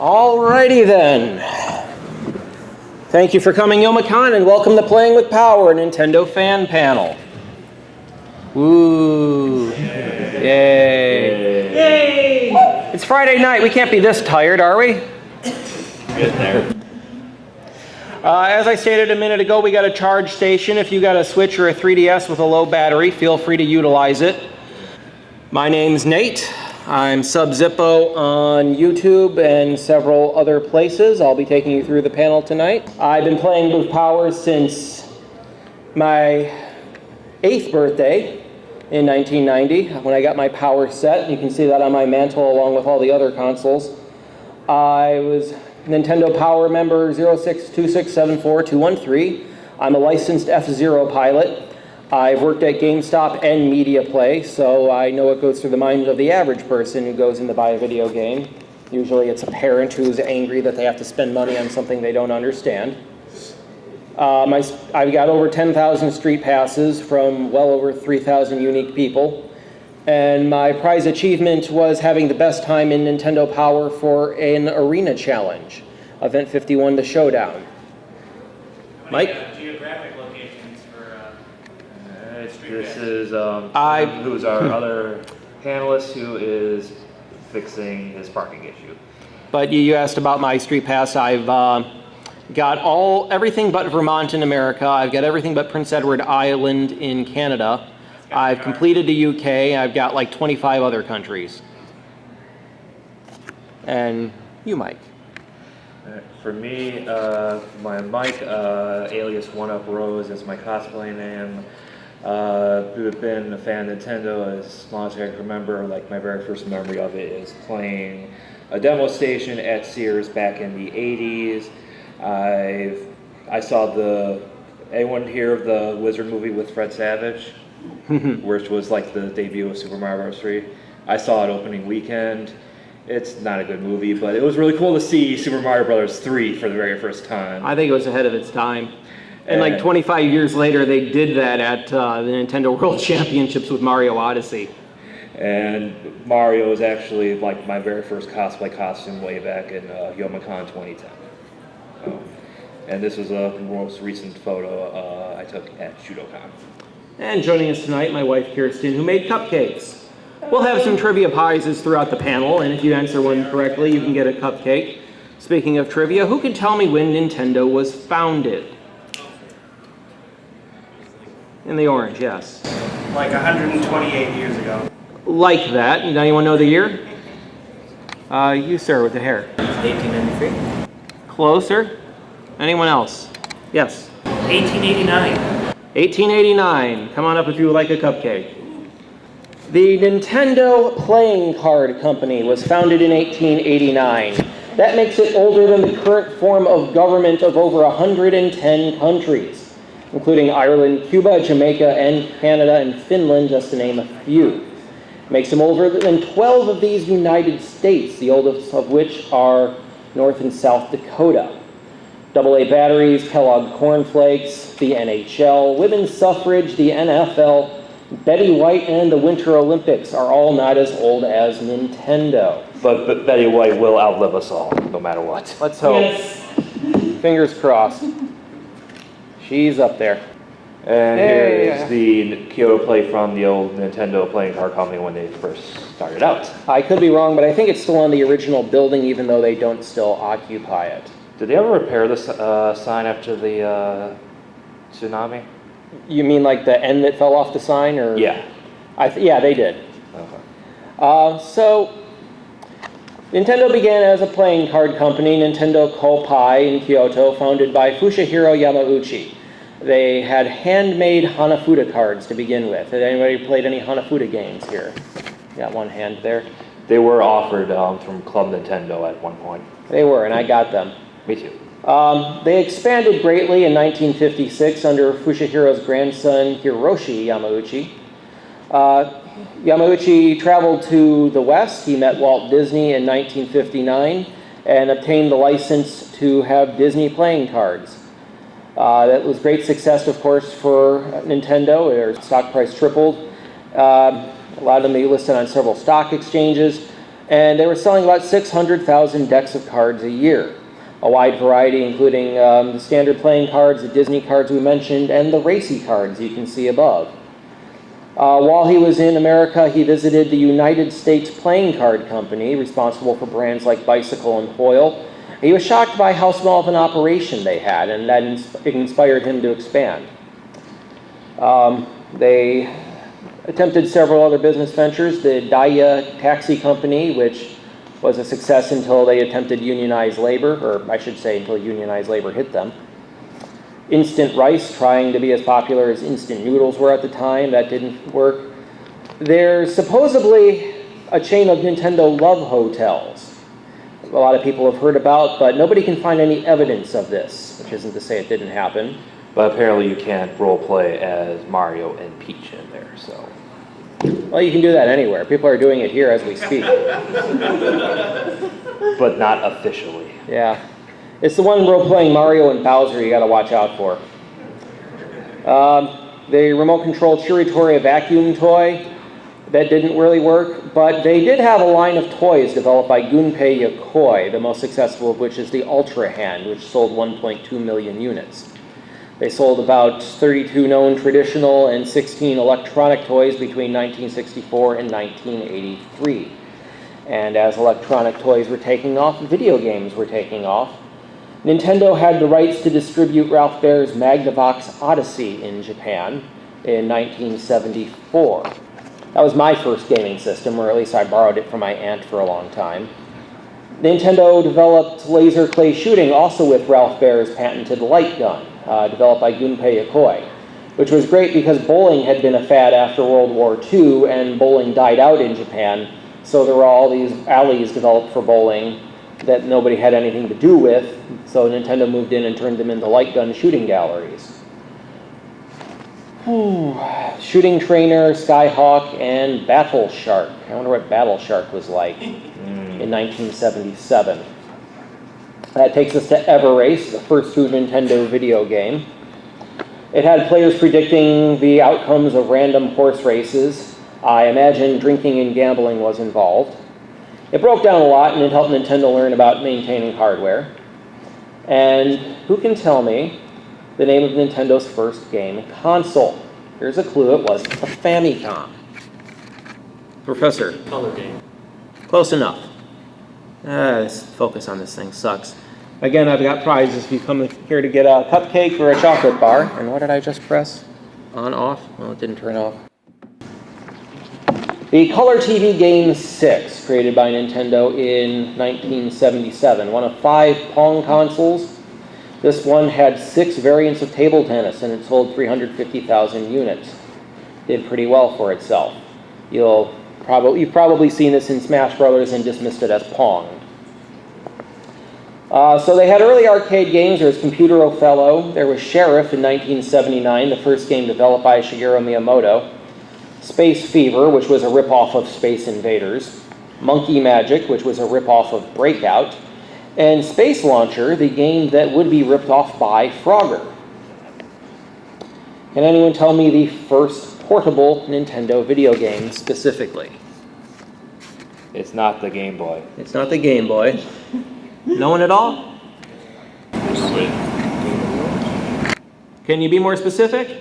Alrighty then. Thank you for coming, Youmacon, and welcome to Playing with Power, a Nintendo fan panel. Woo! Yay! Yay! It's Friday night. We can't be this tired, are we? Good there. As I stated a minute ago, we got a charge station. If you got a Switch or a 3DS with a low battery, feel free to utilize it. My name's Nate. I'm Zippo on YouTube and several other places. I'll be taking you through the panel tonight. I've been playing with Power since my 8th birthday in 1990 when I got my Power set. You can see that on my mantle along with all the other consoles. I was Nintendo Power member 062674213. I'm a licensed F-Zero pilot. I've worked at GameStop and Media Play, so I know what goes through the mind of the average person who goes in to buy a video game. Usually it's a parent who's angry that they have to spend money on something they don't understand. I've got over 10,000 StreetPasses from well over 3,000 unique people. And my prize achievement was having the best time in Nintendo Power for an arena challenge, Event 51 to Showdown. Mike? Geographic locations for this is who's our other panelist who is fixing his parking issue. But you asked about my Street Pass. I've got everything but Vermont in America. I've got everything but Prince Edward Island in Canada. I've completed the UK. I've got like 25 other countries. And you, Mike? For me, my Mike, alias One Up Rose, is my cosplay name. Who have been a fan of Nintendo as long as I can remember. Like my very first memory of it is playing a demo station at Sears back in the 80s. I saw anyone hear of the Wizard movie with Fred Savage, which was like the debut of Super Mario Bros. 3. I saw it opening weekend. It's not a good movie, but it was really cool to see Super Mario Bros. 3 for the very first time. I think it was ahead of its time. And like 25 years later, they did that at the Nintendo World Championships with Mario Odyssey. And Mario was actually like my very first cosplay costume way back in Youmacon 2010. And this was the most recent photo I took at Shotokan. And joining us tonight, my wife Kirsten, who made cupcakes. We'll have some trivia prizes throughout the panel, and if you answer one correctly, you can get a cupcake. Speaking of trivia, who can tell me when Nintendo was founded? In the orange, yes. Like 128 years ago. Like that. And anyone know the year? You, sir, with the hair. 1893. Closer. Anyone else? Yes. 1889. 1889. Come on up if you would like a cupcake. The Nintendo Playing Card Company was founded in 1889. That makes it older than the current form of government of over 110 countries, including Ireland, Cuba, Jamaica, and Canada, and Finland, just to name a few. Makes them older than 12 of these United States, the oldest of which are North and South Dakota. AA batteries, Kellogg cornflakes, the NHL, women's suffrage, the NFL, Betty White, and the Winter Olympics are all not as old as Nintendo. But Betty White will outlive us all, no matter what. Let's hope. Yes. Fingers crossed. She's up there. And here's the Kyoto play from the old Nintendo playing card company when they first started out. I could be wrong, but I think it's still on the original building, even though they don't still occupy it. Did they ever repair this sign after the tsunami? You mean like the end that fell off the sign, or? Yeah. Yeah, they did. Okay. So, Nintendo began as a playing card company, Nintendo Koppai in Kyoto, founded by Fushihiro Yamauchi. They had handmade Hanafuda cards to begin with. Had anybody played any Hanafuda games here? Got one hand there. They were offered from Club Nintendo at one point. They were, and I got them. Me too. They expanded greatly in 1956 under Fushihiro's grandson, Hiroshi Yamauchi. Yamauchi traveled to the West. He met Walt Disney in 1959 and obtained the license to have Disney playing cards. That was great success, of course, for Nintendo. Their stock price tripled. Allowed them to be listed on several stock exchanges. And they were selling about 600,000 decks of cards a year. A wide variety, including the standard playing cards, the Disney cards we mentioned, and the racy cards you can see above. While he was in America, he visited the United States Playing Card Company, responsible for brands like Bicycle and Hoyle. He was shocked by how small of an operation they had, and that inspired him to expand. They attempted several other business ventures. The Daya Taxi Company, which was a success until they attempted unionized labor, or I should say until unionized labor hit them. Instant Rice, trying to be as popular as instant noodles were at the time. That didn't work. There's supposedly a chain of Nintendo love hotels a lot of people have heard about, but nobody can find any evidence of this, which isn't to say it didn't happen. But apparently you can't roleplay as Mario and Peach in there, so. Well, you can do that anywhere. People are doing it here as we speak. But not officially. Yeah. It's the one role-playing Mario and Bowser you gotta watch out for. The remote-controlled Chiritoria vacuum toy, that didn't really work, but they did have a line of toys developed by Gunpei Yokoi, the most successful of which is the Ultra Hand, which sold 1.2 million units. They sold about 32 known traditional and 16 electronic toys between 1964 and 1983. And as electronic toys were taking off, video games were taking off. Nintendo had the rights to distribute Ralph Baer's Magnavox Odyssey in Japan in 1974. That was my first gaming system, or at least I borrowed it from my aunt for a long time. Nintendo developed laser clay shooting also with Ralph Baer's patented light gun, developed by Gunpei Yokoi, which was great because bowling had been a fad after World War II, and bowling died out in Japan, so there were all these alleys developed for bowling that nobody had anything to do with, so Nintendo moved in and turned them into light gun shooting galleries. Shooting Trainer, Skyhawk, and Battle Shark. I wonder what Battle Shark was like in 1977. That takes us to Ever Race, the first Super Nintendo video game. It had players predicting the outcomes of random horse races. I imagine drinking and gambling was involved. It broke down a lot, and it helped Nintendo learn about maintaining hardware. And who can tell me the name of Nintendo's first game console? Here's a clue, it was a Famicom. Professor. Color game. Close enough. This focus on this thing sucks. Again, I've got prizes if you come here to get a cupcake or a chocolate bar. And what did I just press? On, off? Well, it didn't turn off. The Color TV Game 6, created by Nintendo in 1977, one of 5 Pong consoles. This one had 6 variants of table tennis, and it sold 350,000 units. Did pretty well for itself. You've probably seen this in Smash Brothers and dismissed it as Pong. So they had early arcade games. There was Computer Othello. There was Sheriff in 1979, the first game developed by Shigeru Miyamoto. Space Fever, which was a ripoff of Space Invaders. Monkey Magic, which was a ripoff of Breakout. And Space Launcher, the game that would be ripped off by Frogger. Can anyone tell me the first portable Nintendo video game specifically? It's not the Game Boy. It's not the Game Boy. No one at all? Can you be more specific?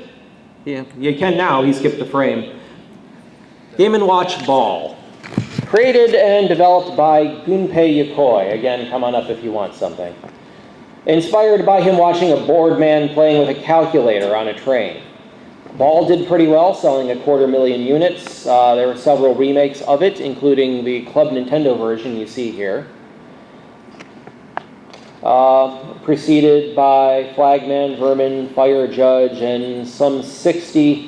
Yeah, you can now. He skipped the frame. Game & Watch Ball. Created and developed by Gunpei Yokoi. Again, come on up if you want something. Inspired by him watching a bored man playing with a calculator on a train. Ball did pretty well, selling 250,000 units. There were several remakes of it, including the Club Nintendo version you see here. Preceded by Flagman, Vermin, Fire Judge, and some 60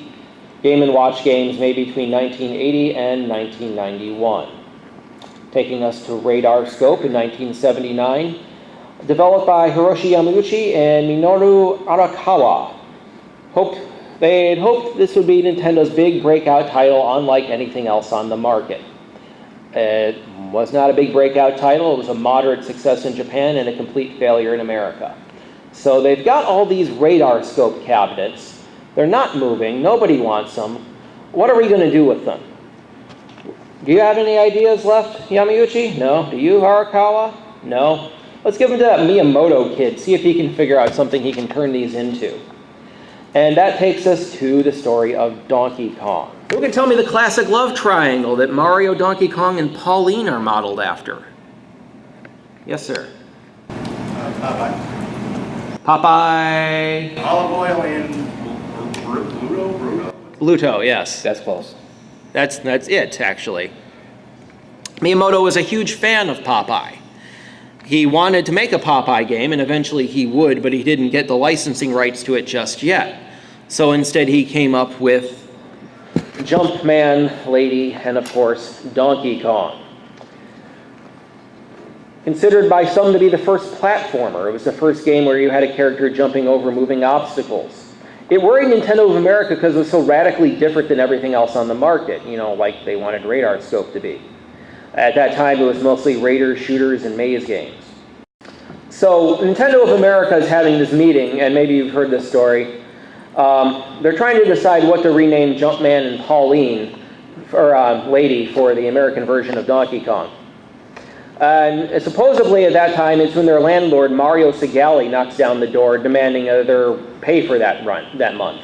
Game & Watch games made between 1980 and 1991. Taking us to Radar Scope in 1979, developed by Hiroshi Yamauchi and Minoru Arakawa. They had hoped this would be Nintendo's big breakout title, unlike anything else on the market. It was not a big breakout title. It was a moderate success in Japan and a complete failure in America. So they've got all these Radar Scope cabinets. They're not moving. Nobody wants them. What are we going to do with them? Do you have any ideas left, Yamauchi? No. Do you, Harakawa? No. Let's give them to that Miyamoto kid, see if he can figure out something he can turn these into. And that takes us to the story of Donkey Kong. Who can tell me the classic love triangle that Mario, Donkey Kong, and Pauline are modeled after? Yes, sir. Popeye. Popeye. Olive oil and Bluto? Bluto, yes. That's close. That's it, actually. Miyamoto was a huge fan of Popeye. He wanted to make a Popeye game, and eventually he would, but he didn't get the licensing rights to it just yet. So instead he came up with Jumpman, Lady, and of course, Donkey Kong. Considered by some to be the first platformer. It was the first game where you had a character jumping over moving obstacles. It worried Nintendo of America because it was so radically different than everything else on the market, like they wanted Radar Scope to be. At that time, it was mostly raiders, shooters, and maze games. So Nintendo of America is having this meeting, and maybe you've heard this story. They're trying to decide what to rename Jumpman and Pauline, or Lady, for the American version of Donkey Kong. And supposedly at that time, it's when their landlord, Mario Segali, knocks down the door demanding their pay for that month.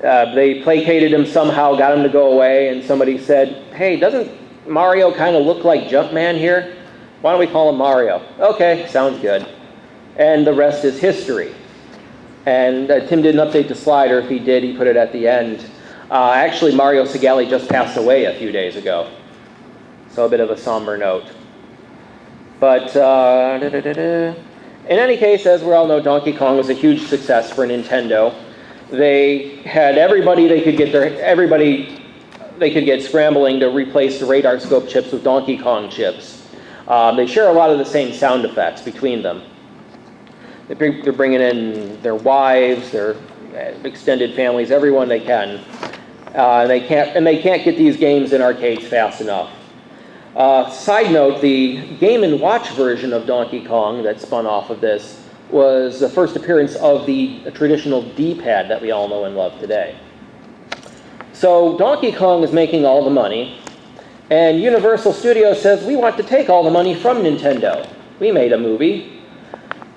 They placated him somehow, got him to go away, and somebody said, hey, doesn't Mario kind of look like Jumpman here? Why don't we call him Mario? Okay, sounds good. And the rest is history. And Tim didn't update the slide, or if he did, he put it at the end. Actually, Mario Segali just passed away a few days ago. So a bit of a somber note. But in any case, as we all know, Donkey Kong was a huge success for Nintendo. They had everybody they could get scrambling to replace the Radar Scope chips with Donkey Kong chips. They share a lot of the same sound effects between them. They're bringing in their wives, their extended families, everyone they can. They can't get these games in arcades fast enough. Side note, the Game & Watch version of Donkey Kong that spun off of this was the first appearance of the traditional D-pad that we all know and love today. So Donkey Kong is making all the money, and Universal Studios says, we want to take all the money from Nintendo. We made a movie.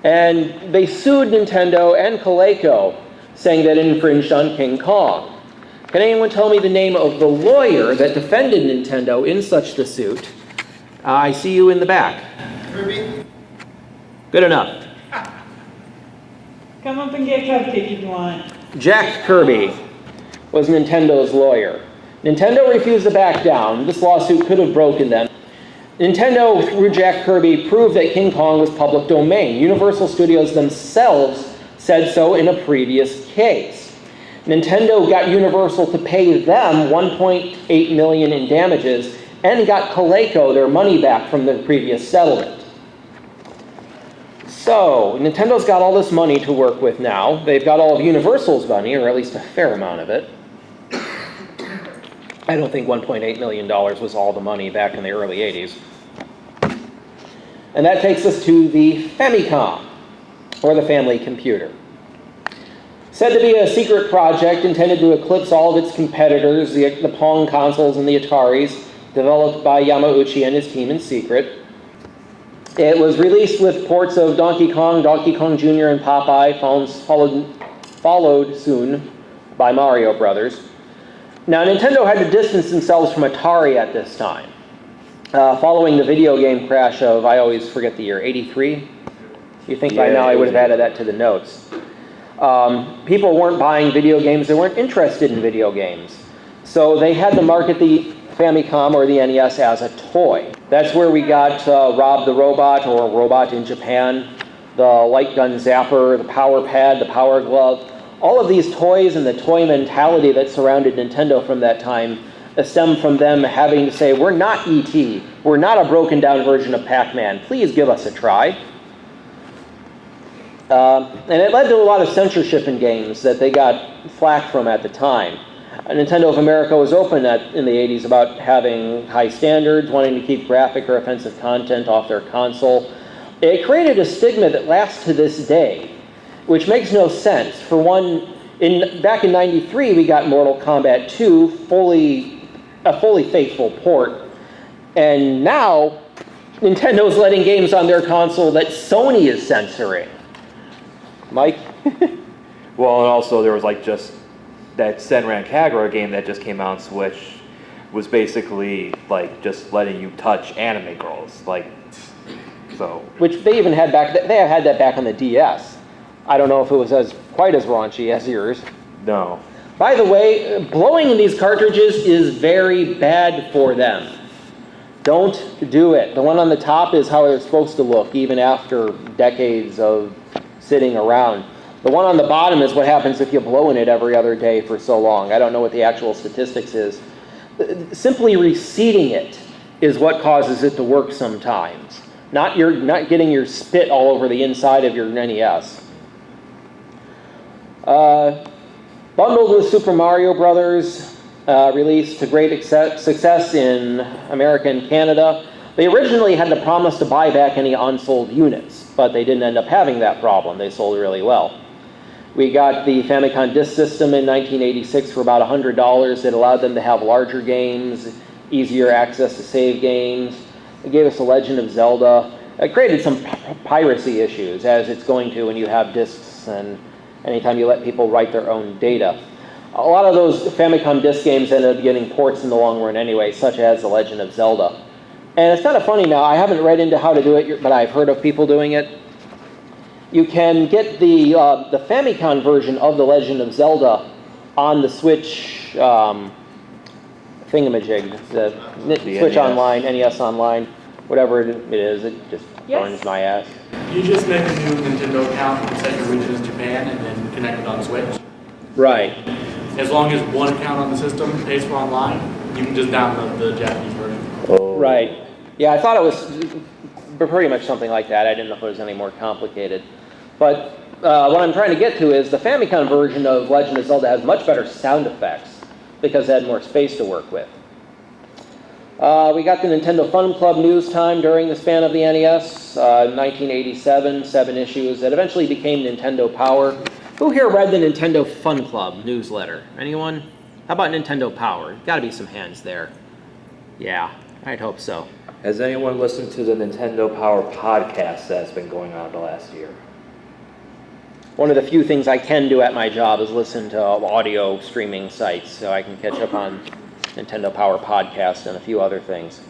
And they sued Nintendo and Coleco, saying that it infringed on King Kong. Can anyone tell me the name of the lawyer that defended Nintendo in such the suit? I see you in the back. Kirby. Good enough. Come up and get cupcake if you want. Jack Kirby was Nintendo's lawyer. Nintendo refused to back down. This lawsuit could have broken them. Nintendo, through Jack Kirby, proved that King Kong was public domain. Universal Studios themselves said so in a previous case. Nintendo got Universal to pay them $1.8 million in damages and got Coleco their money back from their previous settlement. So, Nintendo's got all this money to work with now. They've got all of Universal's money, or at least a fair amount of it. I don't think $1.8 million was all the money back in the early 80s. And that takes us to the Famicom, or the family computer. Said to be a secret project intended to eclipse all of its competitors, the Pong consoles and the Ataris, developed by Yamauchi and his team in secret. It was released with ports of Donkey Kong Jr., and Popeye, followed soon by Mario Brothers. Now, Nintendo had to distance themselves from Atari at this time. Following the video game crash of, I always forget the year, 83? You think by now I would have added that to the notes. People weren't buying video games, they weren't interested in video games. So they had to market the Famicom or the NES as a toy. That's where we got Rob the Robot, or Robot in Japan, the Light Gun Zapper, the Power Pad, the Power Glove. All of these toys and the toy mentality that surrounded Nintendo from that time stemmed from them having to say, we're not E.T., we're not a broken down version of Pac-Man, please give us a try. And it led to a lot of censorship in games that they got flack from at the time. Nintendo of America was open in the 80s about having high standards, wanting to keep graphic or offensive content off their console. It created a stigma that lasts to this day, which makes no sense. For one, back in '93, we got Mortal Kombat 2 fully a fully faithful port. And now, Nintendo's letting games on their console that Sony is censoring. Mike? Well, and also there was like just that Senran Kagura game that just came out on Switch was basically like just letting you touch anime girls, like, so. Which they even had back, they have had that back on the DS. I don't know if it was quite as raunchy as yours. No. By the way, blowing in these cartridges is very bad for them. Don't do it. The one on the top is how they're supposed to look, even after decades of sitting around. The one on the bottom is what happens if you blow in it every other day for so long. I don't know what the actual statistics is. Simply reseating it is what causes it to work sometimes. Not getting your spit all over the inside of your NES. Bundled with Super Mario Brothers, released to great success in America and Canada. They originally had the promise to buy back any unsold units, but they didn't end up having that problem. They sold really well. We got the Famicom Disk System in 1986 for about $100. It allowed them to have larger games, easier access to save games. It gave us The Legend of Zelda. It created some piracy issues, as it's going to when you have disks and anytime you let people write their own data. A lot of those Famicom disk games ended up getting ports in the long run anyway, such as The Legend of Zelda. And it's kind of funny now, I haven't read into how to do it, but I've heard of people doing it. You can get the Famicom version of The Legend of Zelda on the Switch thingamajig, the Switch NES. Online, NES Online, whatever it is, it just burns my ass. You just make a new Nintendo account and set your region as Japan and then connect it on Switch. Right. As long as one account on the system pays for online, you can just download the Japanese version. Oh. Right. Yeah, I thought it was pretty much something like that. I didn't know if it was any more complicated. But what I'm trying to get to is the Famicom version of Legend of Zelda has much better sound effects because it had more space to work with. We got the Nintendo Fun Club news time during the span of the NES, 1987, 7 issues that eventually became Nintendo Power. Who here read the Nintendo Fun Club newsletter? Anyone? How about Nintendo Power? Got to be some hands there. Yeah, I'd hope so. Has anyone listened to the Nintendo Power podcast that's been going on the last year? One of the few things I can do at my job is listen to audio streaming sites, so I can catch up on Nintendo Power Podcast and a few other things.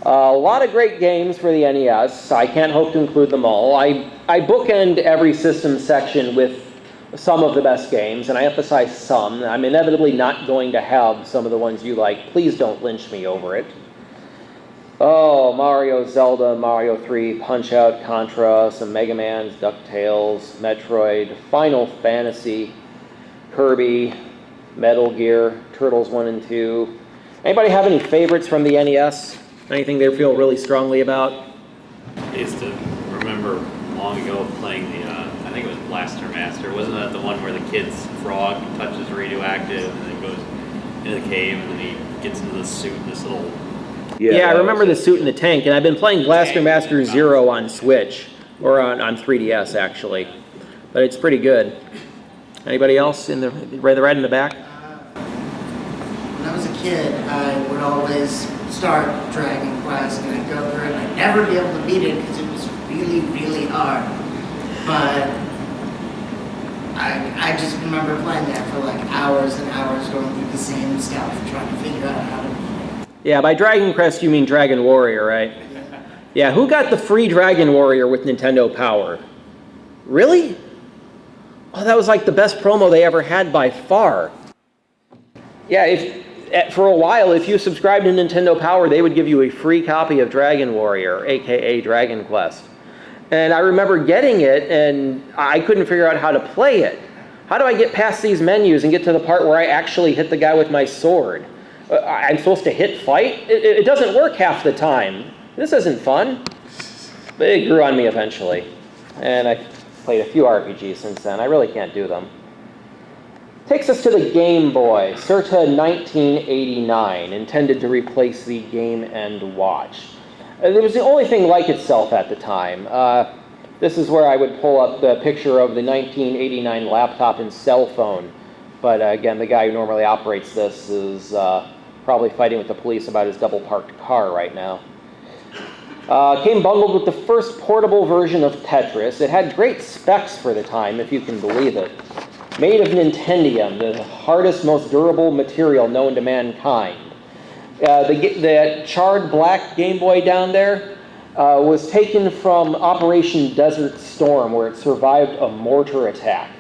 A lot of great games for the NES. I can't hope to include them all. I bookend every system section with some of the best games, and I emphasize some. I'm inevitably not going to have some of the ones you like. Please don't lynch me over it. Oh, Mario, Zelda, Mario 3, Punch-Out, Contra, some Mega Mans, DuckTales, Metroid, Final Fantasy, Kirby, Metal Gear, Turtles 1 and 2. Anybody have any favorites from the NES? Anything they feel really strongly about? I used to remember long ago playing the, I think it was Blaster Master. Wasn't that the one where the kid's frog touches radioactive and then goes into the cave and then he gets into the suit, this little... Yeah, I remember the suit and the tank, and I've been playing Blaster Master Zero on Switch, or on 3DS actually, but it's pretty good. Anybody else in the right in the back? When I was a kid, I would always start Dragon Quest and I'd go through it and I'd never be able to beat it because it was really, really hard. But I just remember playing that for like hours and hours, going through the same stuff, trying to figure out how to beat it. Yeah, by Dragon Quest you mean Dragon Warrior, right? Yeah, who got the free Dragon Warrior with Nintendo Power? Really? Oh, that was like the best promo they ever had by far. Yeah, for a while, if you subscribed to Nintendo Power, they would give you a free copy of Dragon Warrior, aka Dragon Quest. And I remember getting it, and I couldn't figure out how to play it. How do I get past these menus and get to the part where I actually hit the guy with my sword? I'm supposed to hit fight? It doesn't work half the time. This isn't fun. But it grew on me eventually. And I played a few RPGs since then. I really can't do them. Takes us to the Game Boy, circa 1989, intended to replace the Game & Watch. It was the only thing like itself at the time. This is where I would pull up the picture of the 1989 laptop and cell phone. But again, the guy who normally operates this is probably fighting with the police about his double-parked car right now. Came bundled with the first portable version of Tetris. It had great specs for the time, if you can believe it. Made of Nintendium, the hardest, most durable material known to mankind. The charred black Game Boy down there was taken from Operation Desert Storm, where it survived a mortar attack.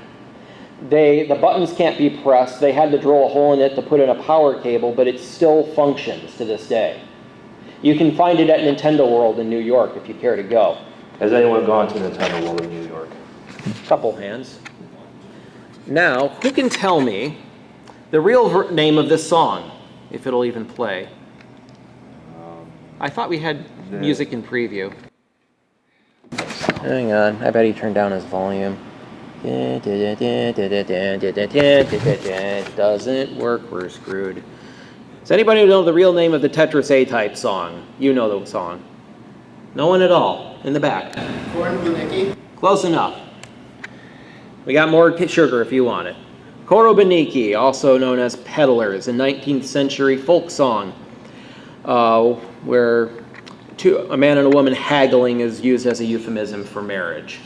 The buttons can't be pressed. They had to drill a hole in it to put in a power cable, but it still functions to this day. You can find it at Nintendo World in New York if you care to go. Has anyone gone to Nintendo World in New York? Couple hands. Now, who can tell me the real name of this song, if it'll even play? I thought we had music in preview. Hang on, I bet he turned down his volume. Doesn't work, we're screwed. Does anybody know the real name of the Tetris A-Type song? You know the song. No one at all. In the back. Close enough. We got more sugar if you want it. Korobaniki, also known as Peddlers, a 19th century folk song where a man and a woman haggling is used as a euphemism for marriage.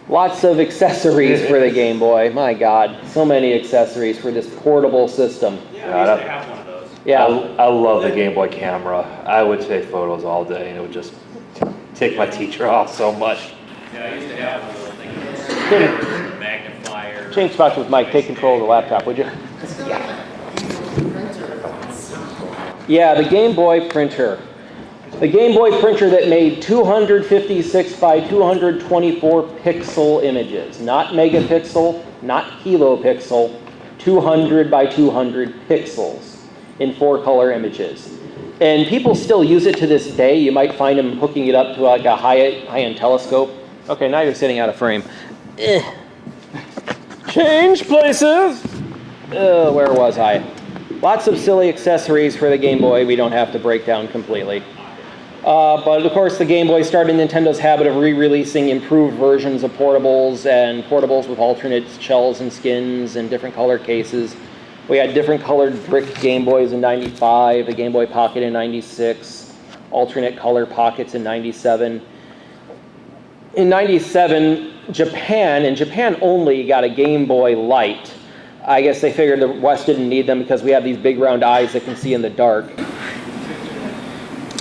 Lots of accessories for the Game Boy. My God, so many accessories for this portable system. Yeah, I used to have one of those. Yeah. I love the Game Boy camera. I would take photos all day, and it would just take my teacher off so much. Yeah, I used to have one of those things. Magnifier. Change spots with Mike. Take control of the laptop, would you? Yeah, the Game Boy printer. The Game Boy printer that made 256 by 224 pixel images. Not megapixel, not kilopixel, 200 by 200 pixels in 4-color images. And people still use it to this day. You might find them hooking it up to like a high-end telescope. Okay, now you're sitting out of frame. Change places! Where was I? Lots of silly accessories for the Game Boy we don't have to break down completely. But of course the Game Boy started Nintendo's habit of re-releasing improved versions of portables and portables with alternate shells and skins and different color cases. We had different colored brick Game Boys in 95, the Game Boy Pocket in 96, alternate color pockets in 97. In 97, Japan only got a Game Boy Light. I guess they figured the West didn't need them because we have these big round eyes that can see in the dark.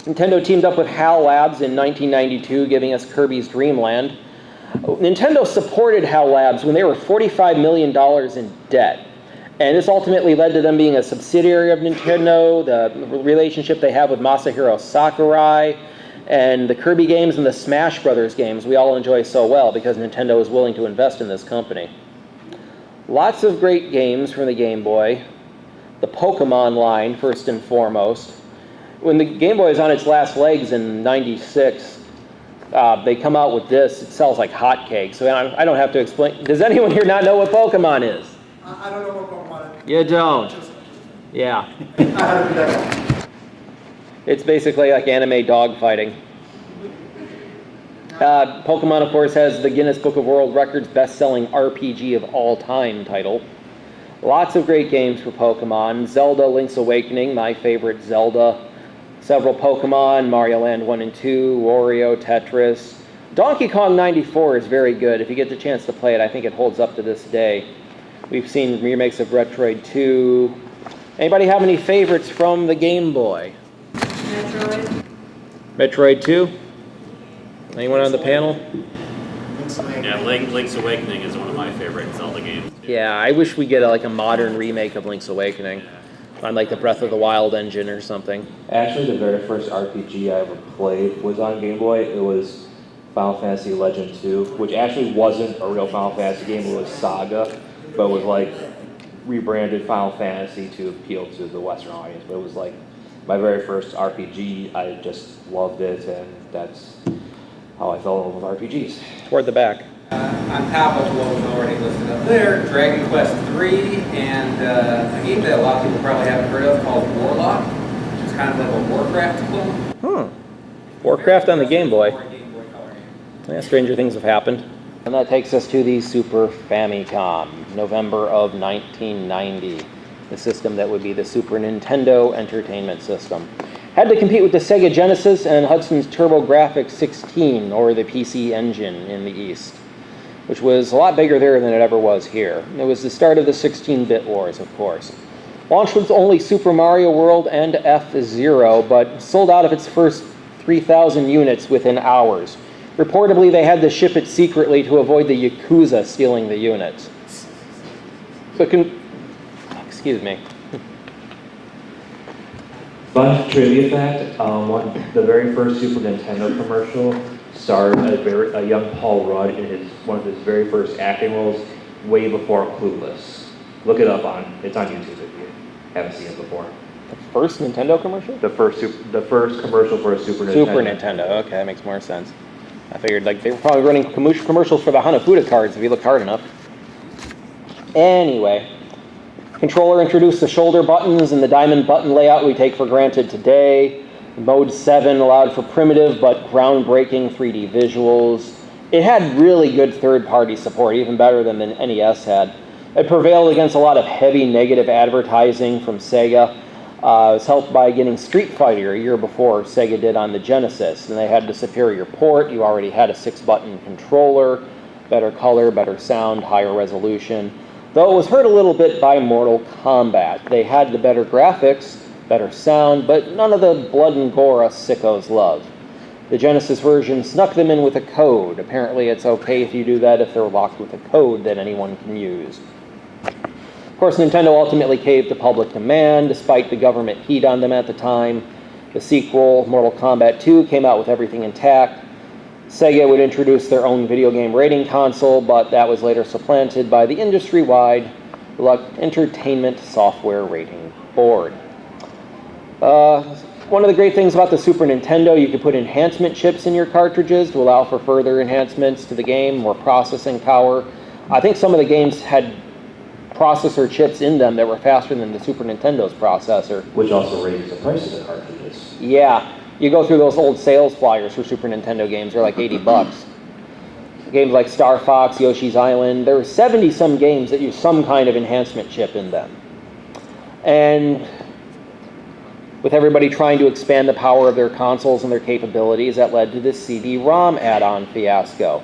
Nintendo teamed up with HAL Labs in 1992, giving us Kirby's Dream Land. Nintendo supported HAL Labs when they were $45 million in debt. And this ultimately led to them being a subsidiary of Nintendo, the relationship they have with Masahiro Sakurai, and the Kirby games and the Smash Brothers games we all enjoy so well because Nintendo is willing to invest in this company. Lots of great games from the Game Boy. The Pokemon line, first and foremost. When the Game Boy is on its last legs in 96, they come out with this. It sells like hotcakes. So I don't have to explain. Does anyone here not know what Pokemon is? I don't know what Pokemon is. You don't? Yeah. It's basically like anime dog fighting. Pokemon, of course, has the Guinness Book of World Records best-selling RPG of all time title. Lots of great games for Pokemon. Zelda Link's Awakening, my favorite Zelda. Several Pokemon, Mario Land 1 and 2, Wario, Tetris. Donkey Kong 94 is very good. If you get the chance to play it, I think it holds up to this day. We've seen remakes of Metroid 2. Anybody have any favorites from the Game Boy? Metroid 2? Anyone on the panel? Yeah, Link's Awakening is one of my favorite Zelda games. Yeah, I wish we get a modern remake of Link's Awakening on like the Breath of the Wild engine or something. Actually, the very first RPG I ever played was on Game Boy. It was Final Fantasy Legend 2, which actually wasn't a real Final Fantasy game. It was Saga, but was like rebranded Final Fantasy to appeal to the Western audience. But it was like my very first RPG. I just loved it, and that's how I fell in love with RPGs. Toward the back. On top of what was already listed up there, Dragon Quest III, and a game that a lot of people probably haven't heard of called Warlock, which is kind of like a Warcraft clone. Warcraft on the Game Boy. Yeah, stranger things have happened. And that takes us to the Super Famicom, November of 1990. the system that would be the Super Nintendo Entertainment System. Had to compete with the Sega Genesis and Hudson's TurboGrafx 16, or the PC Engine in the East, which was a lot bigger there than it ever was here. It was the start of the 16-bit wars, of course. Launched with only Super Mario World and F-Zero, but sold out of its first 3,000 units within hours. Reportedly, they had to ship it secretly to avoid the Yakuza stealing the units. Excuse me. Fun trivia fact, the very first Super Nintendo commercial starred a young Paul Rudd in one of his very first acting roles way before Clueless. Look it up it's on YouTube if you haven't seen it before. The first Nintendo commercial? The first commercial for a Super Nintendo. Super Nintendo, okay, that makes more sense. I figured they were probably running commercials for the Hanafuda cards if you looked hard enough. Anyway, controller introduced the shoulder buttons and the diamond button layout we take for granted today. Mode 7 allowed for primitive but groundbreaking 3D visuals. It had really good third-party support, even better than the NES had. It prevailed against a lot of heavy negative advertising from Sega. It was helped by getting Street Fighter a year before Sega did on the Genesis, and they had the superior port. You already had a 6-button controller, better color, better sound, higher resolution. Though it was hurt a little bit by Mortal Kombat. They had the better graphics, better sound, but none of the blood and gore us sickos love. The Genesis version snuck them in with a code. Apparently it's okay if you do that if they're locked with a code that anyone can use. Of course, Nintendo ultimately caved to public demand, despite the government heat on them at the time. The sequel, Mortal Kombat 2, came out with everything intact. Sega would introduce their own video game rating console, but that was later supplanted by the industry-wide Entertainment Software Rating Board. One of the great things about the Super Nintendo, you could put enhancement chips in your cartridges to allow for further enhancements to the game, more processing power. I think some of the games had processor chips in them that were faster than the Super Nintendo's processor. Which also raises the price of the cartridges. Yeah, you go through those old sales flyers for Super Nintendo games, they're like $80. Games like Star Fox, Yoshi's Island, there were 70-some games that use some kind of enhancement chip in them. And with everybody trying to expand the power of their consoles and their capabilities, that led to this CD-ROM add-on fiasco.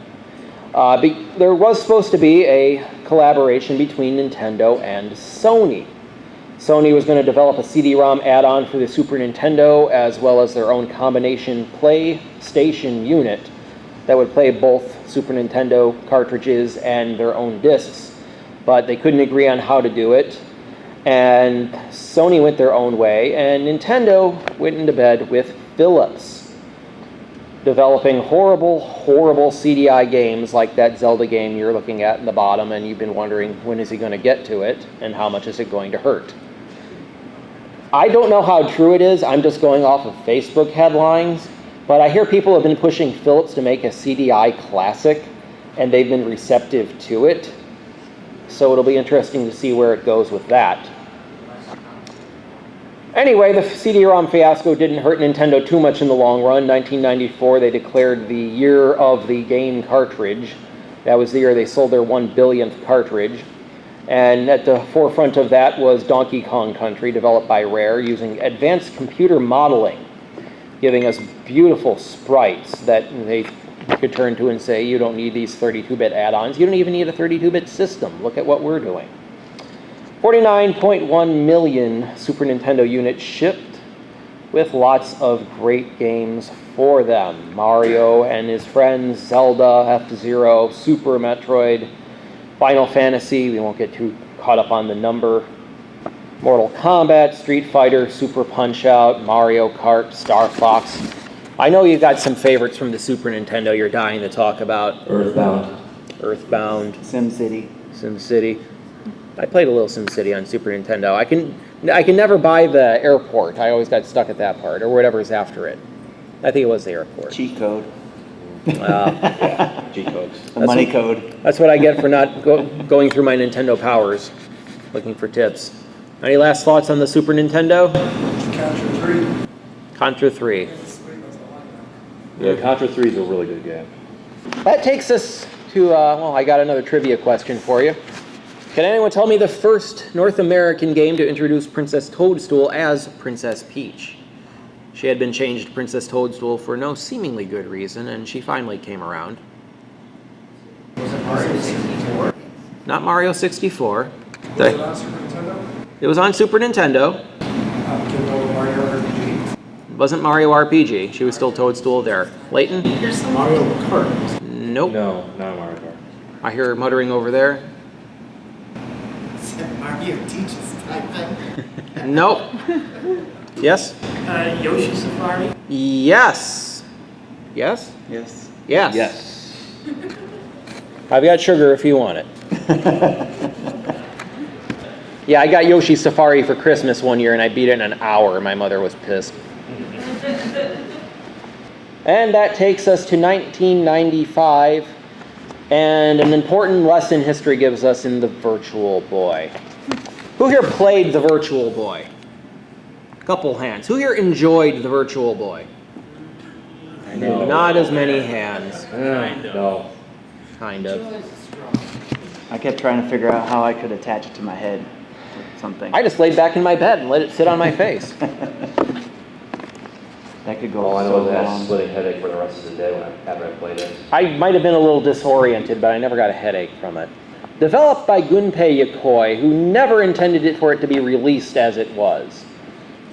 There was supposed to be a collaboration between Nintendo and Sony. Sony was going to develop a CD-ROM add-on for the Super Nintendo, as well as their own combination PlayStation unit that would play both Super Nintendo cartridges and their own discs. But they couldn't agree on how to do it, and Sony went their own way, and Nintendo went into bed with Philips, developing horrible, horrible CDI games like that Zelda game you're looking at in the bottom, and you've been wondering when is he going to get to it, and how much is it going to hurt. I don't know how true it is, I'm just going off of Facebook headlines, but I hear people have been pushing Philips to make a CDI classic, and they've been receptive to it. So it'll be interesting to see where it goes with that. Anyway, the CD-ROM fiasco didn't hurt Nintendo too much in the long run. 1994, they declared the year of the game cartridge. That was the year they sold their 1 billionth cartridge. And at the forefront of that was Donkey Kong Country, developed by Rare, using advanced computer modeling, giving us beautiful sprites that they could turn to and say, you don't need these 32-bit add-ons. You don't even need a 32-bit system. Look at what we're doing. 49.1 million Super Nintendo units shipped, with lots of great games for them. Mario and his friends, Zelda, F-Zero, Super Metroid, Final Fantasy, we won't get too caught up on the number, Mortal Kombat, Street Fighter, Super Punch-Out, Mario Kart, Star Fox. I know you've got some favorites from the Super Nintendo you're dying to talk about. Earthbound. SimCity. I played a little SimCity on Super Nintendo. I can never buy the airport. I always got stuck at that part, or whatever's after it. I think it was the airport. Cheat code. Yeah, Cheat codes. Money code. That's what I get for not going through my Nintendo powers, looking for tips. Any last thoughts on the Super Nintendo? Contra 3. Yeah, Contra 3 is a really good game. That takes us to, I got another trivia question for you. Can anyone tell me the first North American game to introduce Princess Toadstool as Princess Peach? She had been changed to Princess Toadstool for no seemingly good reason, and she finally came around. Was it Mario 64? Not Mario 64. Was it on Super Nintendo? It was on Super Nintendo. Can it go Mario RPG? It wasn't Mario RPG. She was still Toadstool there. Leighton? Mario Kart. Nope. No, not Mario Kart. I hear her muttering over there. Mario teaches typing. Nope. Yes? Yoshi Safari? Yes. Yes? Yes. Yes. Yes. I've got sugar if you want it. Yeah, I got Yoshi Safari for Christmas one year and I beat it in an hour. My mother was pissed. And that takes us to 1995. And an important lesson history gives us in the Virtual Boy. Who here played the Virtual Boy? Couple hands. Who here enjoyed the Virtual Boy? No. Not as many hands. No. Kind of. I kept trying to figure out how I could attach it to my head or something. I just laid back in my bed and let it sit on my face. That could go All I so know is I had a long. splitting headache for the rest of the day after I played it. I might have been a little disoriented, but I never got a headache from it. Developed by Gunpei Yokoi, who never intended it for it to be released as it was.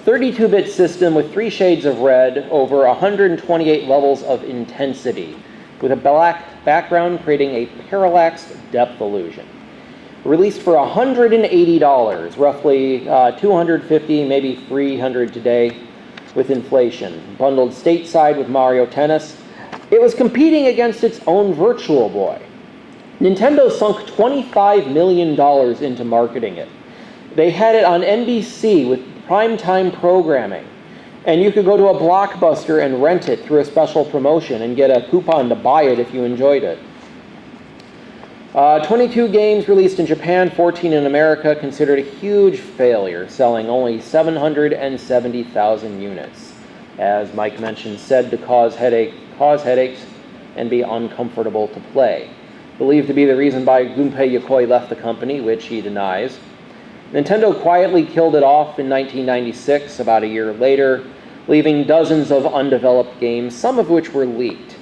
32-bit system with 3 shades of red over 128 levels of intensity, with a black background creating a parallaxed depth illusion. Released for $180, roughly $250, maybe $300 today with inflation. Bundled stateside with Mario Tennis. It was competing against its own Virtual Boy. Nintendo sunk $25 million into marketing it. They had it on NBC with primetime programming. And you could go to a Blockbuster and rent it through a special promotion and get a coupon to buy it if you enjoyed it. 22 games released in Japan, 14 in America, considered a huge failure, selling only 770,000 units. As Mike mentioned, said to cause headaches and be uncomfortable to play. Believed to be the reason why Gunpei Yokoi left the company, which he denies. Nintendo quietly killed it off in 1996, about a year later, leaving dozens of undeveloped games, some of which were leaked.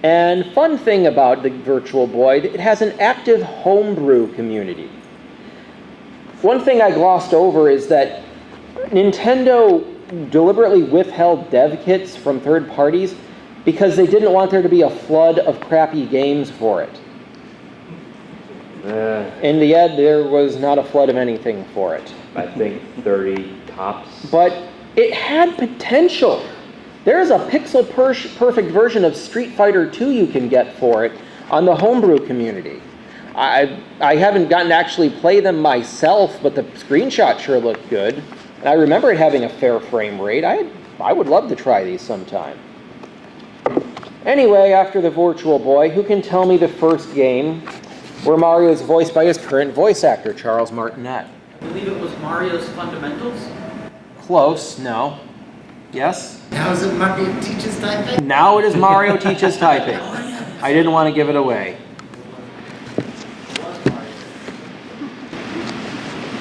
And fun thing about the Virtual Boy, it has an active homebrew community. One thing I glossed over is that Nintendo deliberately withheld dev kits from third parties because they didn't want there to be a flood of crappy games for it. In the end, there was not a flood of anything for it. I think 30 tops. But it had potential. There's a pixel-perfect version of Street Fighter 2 you can get for it on the homebrew community. I haven't gotten to actually play them myself, but the screenshot sure looked good. And I remember it having a fair frame rate. I would love to try these sometime. Anyway, after the Virtual Boy, who can tell me the first game where Mario is voiced by his current voice actor, Charles Martinet? I believe it was Mario's Fundamentals. Close, no. Yes? Now is it Mario teaches typing? Now it is Mario Teaches Typing. I didn't want to give it away.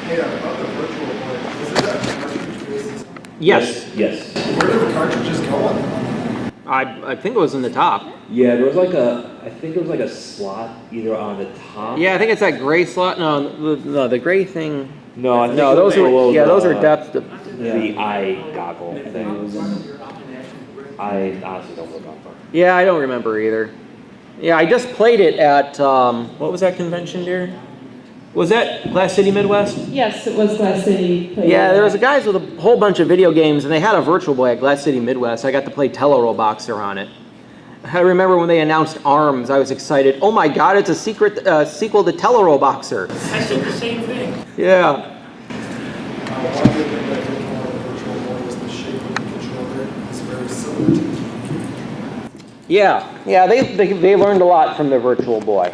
Hey, about the Virtual Boy, is it that cartridge-based? Yes. Yes. Where did the cartridges go on that? I think it was in the top. Yeah, there was like I think there was like a slot either on the top. Yeah, I think it's that gray slot. No, the gray thing. No, I think No, it those was are below those the- are depth. The eye goggle thing. I honestly don't remember. Yeah, I don't remember either. Yeah, I just played it at what was that convention, dear? Was that Glass City Midwest? Yes, it was Glass City. Yeah, there was guys with a whole bunch of video games, and they had a Virtual Boy at Glass City Midwest. I got to play Telero Boxer on it. I remember when they announced ARMS, I was excited. Oh my God, it's a secret sequel to Telero Boxer. I said the same thing. Yeah. One good thing that did come out of the Virtual Boy was the shape of the controller. It's very similar to the Yeah, they learned a lot from the Virtual Boy,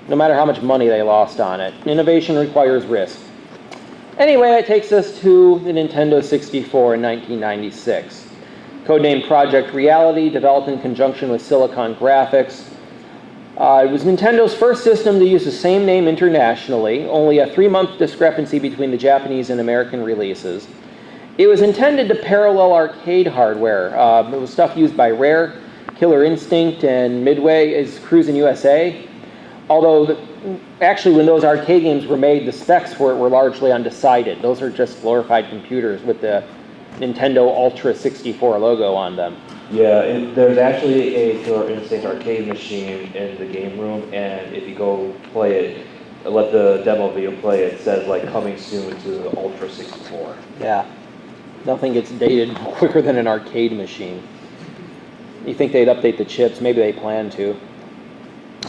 no matter how much money they lost on it. Innovation requires risk. Anyway, that takes us to the Nintendo 64 in 1996. Codenamed Project Reality, developed in conjunction with Silicon Graphics. It was Nintendo's first system to use the same name internationally, only a 3-month discrepancy between the Japanese and American releases. It was intended to parallel arcade hardware. It was stuff used by Rare, Killer Instinct, and Midway as Cruisin' USA. Although, actually, when those arcade games were made, the specs for it were largely undecided. Those are just glorified computers with the Nintendo Ultra 64 logo on them. Yeah, there's actually a Killer Instinct arcade machine in the game room, and if you go play it, let the demo video play, it says like coming soon to the Ultra 64. Yeah, nothing gets dated quicker than an arcade machine. You think they'd update the chips? Maybe they plan to.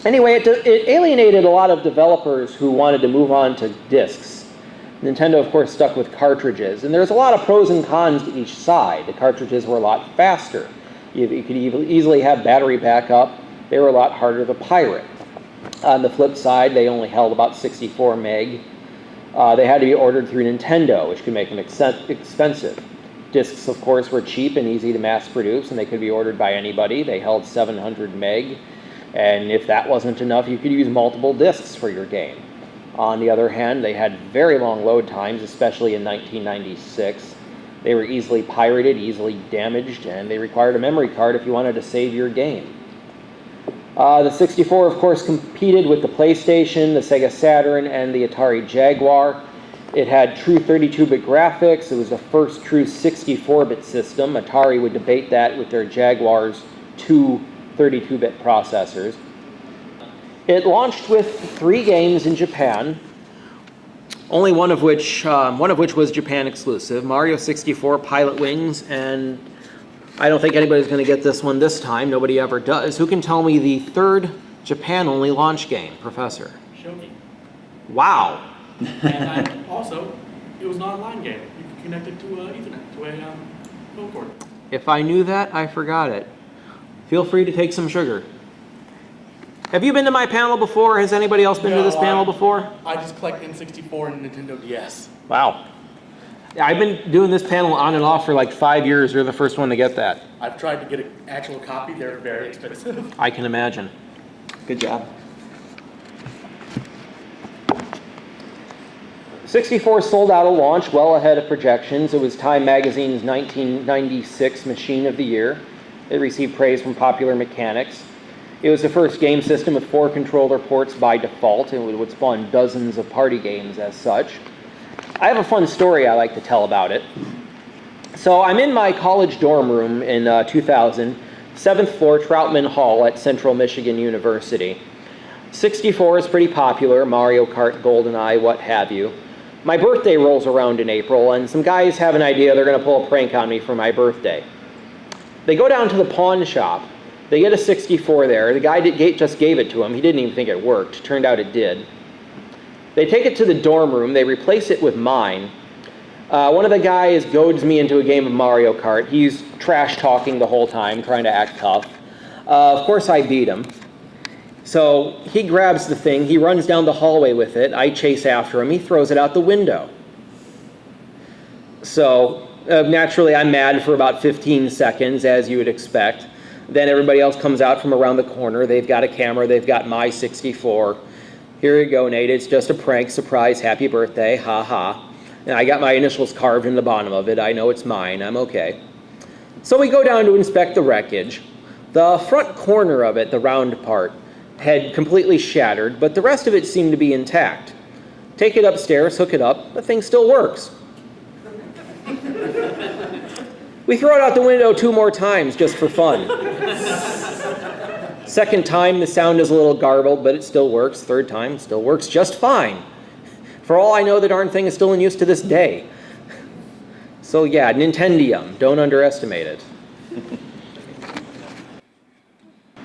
Anyway, it alienated a lot of developers who wanted to move on to discs. Nintendo, of course, stuck with cartridges, and there's a lot of pros and cons to each side. The cartridges were a lot faster. You could easily have battery backup. They were a lot harder to pirate. On the flip side, they only held about 64 meg. They had to be ordered through Nintendo, which could make them expensive. Discs, of course, were cheap and easy to mass produce, and they could be ordered by anybody. They held 700 meg, and if that wasn't enough, you could use multiple discs for your game. On the other hand, they had very long load times, especially in 1996. They were easily pirated, easily damaged, and they required a memory card if you wanted to save your game. The 64, of course, competed with the PlayStation, the Sega Saturn, and the Atari Jaguar. It had true 32-bit graphics. It was the first true 64-bit system. Atari would debate that with their Jaguar's two 32-bit processors. It launched with 3 games in Japan, only one of which was Japan exclusive, Mario 64, Pilot Wings, and I don't think anybody's going to get this one this time. Nobody ever does. Who can tell me the third Japan-only launch game, Professor? Shogi. Wow. And also, it was an online game. You could connect it to Ethernet, to a phone cord. If I knew that, I forgot it. Feel free to take some sugar. Have you been to my panel before? Has anybody else been to this panel before? I just collect N64 and Nintendo DS. Wow. I've been doing this panel on and off for like 5 years. You're the first one to get that. I've tried to get an actual copy. They're very expensive. I can imagine. Good job. 64 sold out at launch, well ahead of projections. It was Time Magazine's 1996 Machine of the Year. It received praise from Popular Mechanics. It was the first game system with 4 controller ports by default, and it would spawn dozens of party games as such. I have a fun story I like to tell about it. So I'm in my college dorm room in 2000, 7th floor Troutman Hall at Central Michigan University. 64 is pretty popular, Mario Kart, GoldenEye, what have you. My birthday rolls around in April, and some guys have an idea they're going to pull a prank on me for my birthday. They go down to the pawn shop. They get a 64 there. The guy just gave it to him. He didn't even think it worked. Turned out it did. They take it to the dorm room. They replace it with mine. One of the guys goads me into a game of Mario Kart. He's trash talking the whole time, trying to act tough. Of course, I beat him. So he grabs the thing. He runs down the hallway with it. I chase after him. He throws it out the window. So naturally, I'm mad for about 15 seconds, as you would expect. Then everybody else comes out from around the corner. They've got a camera. They've got my 64. Here you go, Nate. It's just a prank. Surprise. Happy birthday. Ha ha. And I got my initials carved in the bottom of it. I know it's mine. I'm okay. So we go down to inspect the wreckage. The front corner of it, the round part, had completely shattered, but the rest of it seemed to be intact. Take it upstairs, hook it up. The thing still works. We throw it out the window 2 more times just for fun. Second time, the sound is a little garbled, but it still works. Third time, it still works just fine. For all I know, the darn thing is still in use to this day. So yeah, Nintendium, don't underestimate it.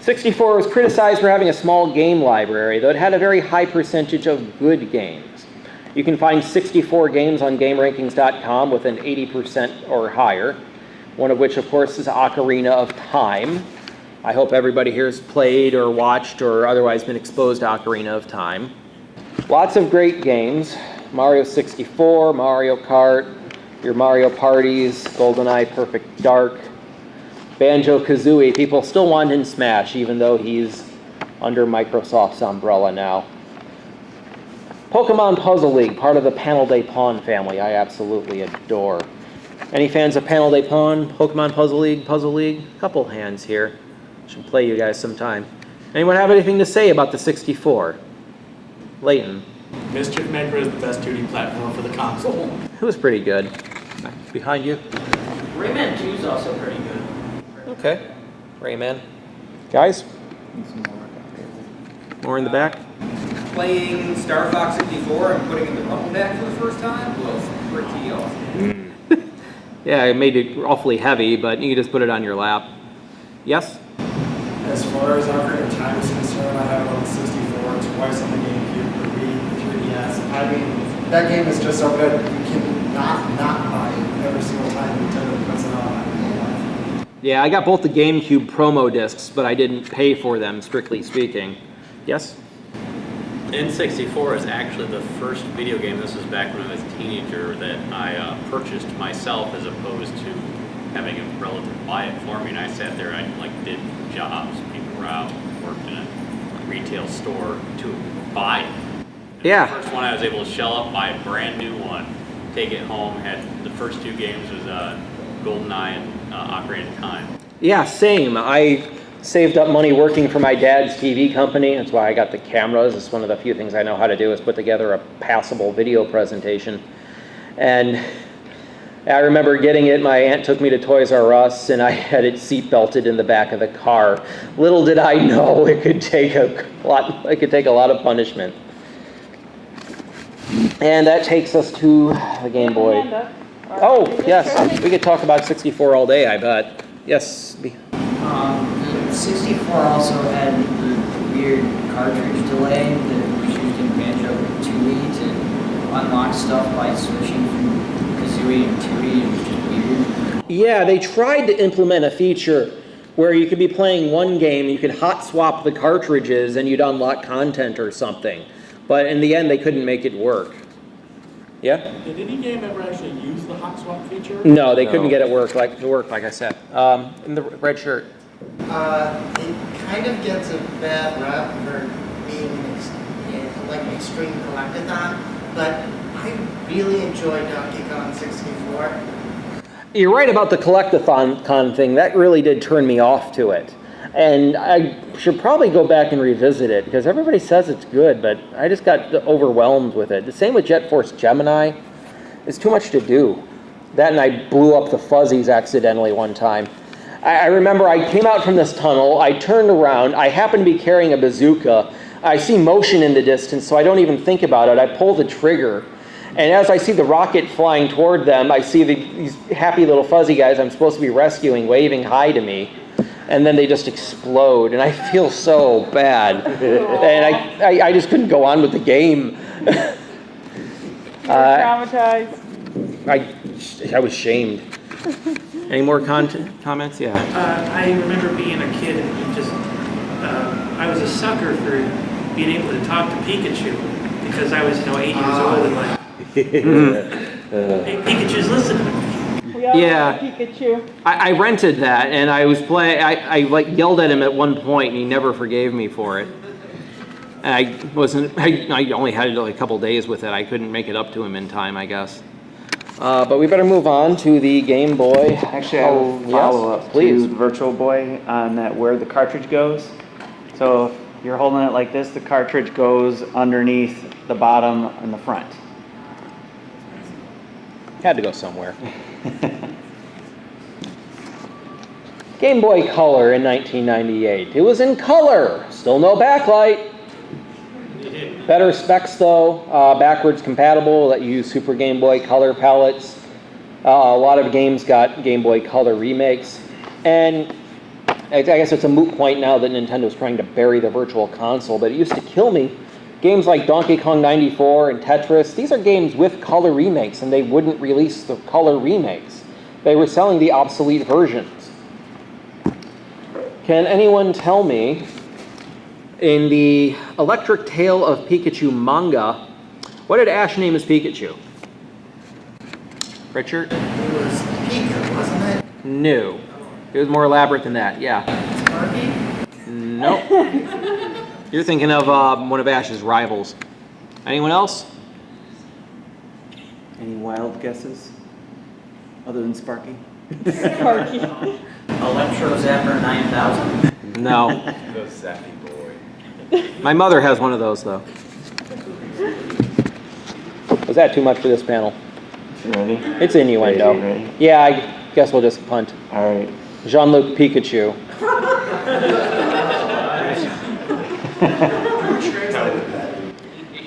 64 was criticized for having a small game library, though it had a very high percentage of good games. You can find 64 games on GameRankings.com with an 80% or higher, one of which, of course, is Ocarina of Time. I hope everybody here has played or watched or otherwise been exposed to Ocarina of Time. Lots of great games. Mario 64, Mario Kart, your Mario Parties, GoldenEye, Perfect Dark, Banjo-Kazooie. People still want him in Smash, even though he's under Microsoft's umbrella now. Pokemon Puzzle League, part of the Panel de Pon family, I absolutely adore. Any fans of Panel de Pon, Pokemon Puzzle League, Puzzle League? A couple hands here. Should play you guys sometime. Anyone have anything to say about the 64? Leighton. Mischief Maker is the best 2D platform for the console. It was pretty good. Behind you. Rayman 2 is also pretty good. Okay. Rayman. Guys? More in the back? Playing Star Fox 64 and putting in the rumble pack for the first time was pretty awesome. Yeah, it made it awfully heavy, but you can just put it on your lap. Yes? As far as Ocarina of Time is concerned, I have it on the 64, twice on the GameCube, the Wii, the 3DS. I mean, that game is just so good, you can not buy it every single time Nintendo puts it on. Yeah, I got both the GameCube promo discs, but I didn't pay for them, strictly speaking. Yes? N64 is actually the first video game, this was back when I was a teenager, that I purchased myself as opposed to having a relative buy it for me. And I sat there, I did jobs, people were out, worked in a retail store to buy it. And Yeah. The first one I was able to shell up, buy a brand new one, take it home, had the first two games was GoldenEye and Ocarina of Time. Yeah, same. I saved up money working for my dad's TV company. That's why I got the cameras. It's one of the few things I know how to do is put together a passable video presentation. And I remember getting it. My aunt took me to Toys R Us, and I had it seat belted in the back of the car. Little did I know it could take a lot. It could take a lot of punishment. And that takes us to the Game Boy. Oh, yes. We could talk about 64 all day, I bet. Yes. The 64 also had the weird cartridge delay that was used in Banjo-Tooie to unlock stuff by switching from Kazooie and Tooie. It was just weird. Yeah, they tried to implement a feature where you could be playing one game, you could hot swap the cartridges, and you'd unlock content or something. But in the end, they couldn't make it work. Yeah? Did any game ever actually use the hot swap feature? No, they couldn't get it to work, like I said. In the red shirt. It kind of gets a bad rep for being like an extreme collectathon, but I really enjoyed Donkey Kong 64. You're right about the collectathon thing. That really did turn me off to it. And I should probably go back and revisit it, because everybody says it's good, but I just got overwhelmed with it. The same with Jet Force Gemini. It's too much to do. That and I blew up the fuzzies accidentally one time. I remember I came out from this tunnel, I turned around, I happened to be carrying a bazooka. I see motion in the distance, so I don't even think about it. I pull the trigger, and as I see the rocket flying toward them, I see these happy little fuzzy guys I'm supposed to be rescuing waving hi to me. And then they just explode, and I feel so bad. And I just couldn't go on with the game. Traumatized. I was shamed. Any more comments? Yeah. I remember being a kid and just, I was a sucker for being able to talk to Pikachu because I was, 8 years old and like, hey, Pikachu's listening. We all Yeah. love Pikachu. I rented that, and I was playing. I yelled at him at one point, and he never forgave me for it. And I only had a couple days with it. I couldn't make it up to him in time, I guess. But we better move on to the Game Boy. Actually, I have a follow-up please. to Virtual Boy on that where the cartridge goes. So if you're holding it like this, the cartridge goes underneath the bottom and the front. Had to go somewhere. Game Boy Color in 1998. It was in color. Still no backlight. Better specs though. Backwards compatible. Let you use Super Game Boy Color palettes. A lot of games got Game Boy Color remakes. And I guess it's a moot point now that Nintendo's trying to bury the Virtual Console, but it used to kill me. Games like Donkey Kong 94 and Tetris, these are games with color remakes, and they wouldn't release the color remakes. They were selling the obsolete versions. Can anyone tell me, in the Electric Tale of Pikachu manga, what did Ash name his Pikachu? Richard? It was Pika, wasn't it? No. It was more elaborate than that, yeah. Sparky? Nope. You're thinking of one of Ash's rivals. Anyone else? Any wild guesses? Other than Sparky? Electro Zapper 9000. No. The Zappy boy. My mother has one of those, though. Was that too much for this panel? You ready? It's innuendo. Ready? Yeah, I guess we'll just punt. All right. Jean-Luc Pikachu.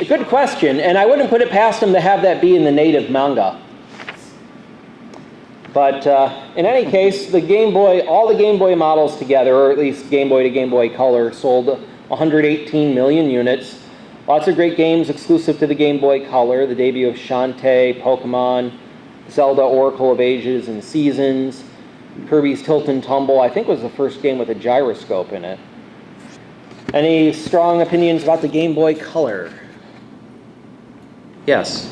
Good question, and I wouldn't put it past him to have that be in the native manga. But in any case, the Game Boy, all the Game Boy models together, or at least Game Boy to Game Boy Color, sold 118 million units. Lots of great games exclusive to the Game Boy Color, the debut of Shantae, Pokemon, Zelda Oracle of Ages and Seasons, Kirby's Tilt and Tumble, I think was the first game with a gyroscope in it. Any strong opinions about the Game Boy Color? Yes.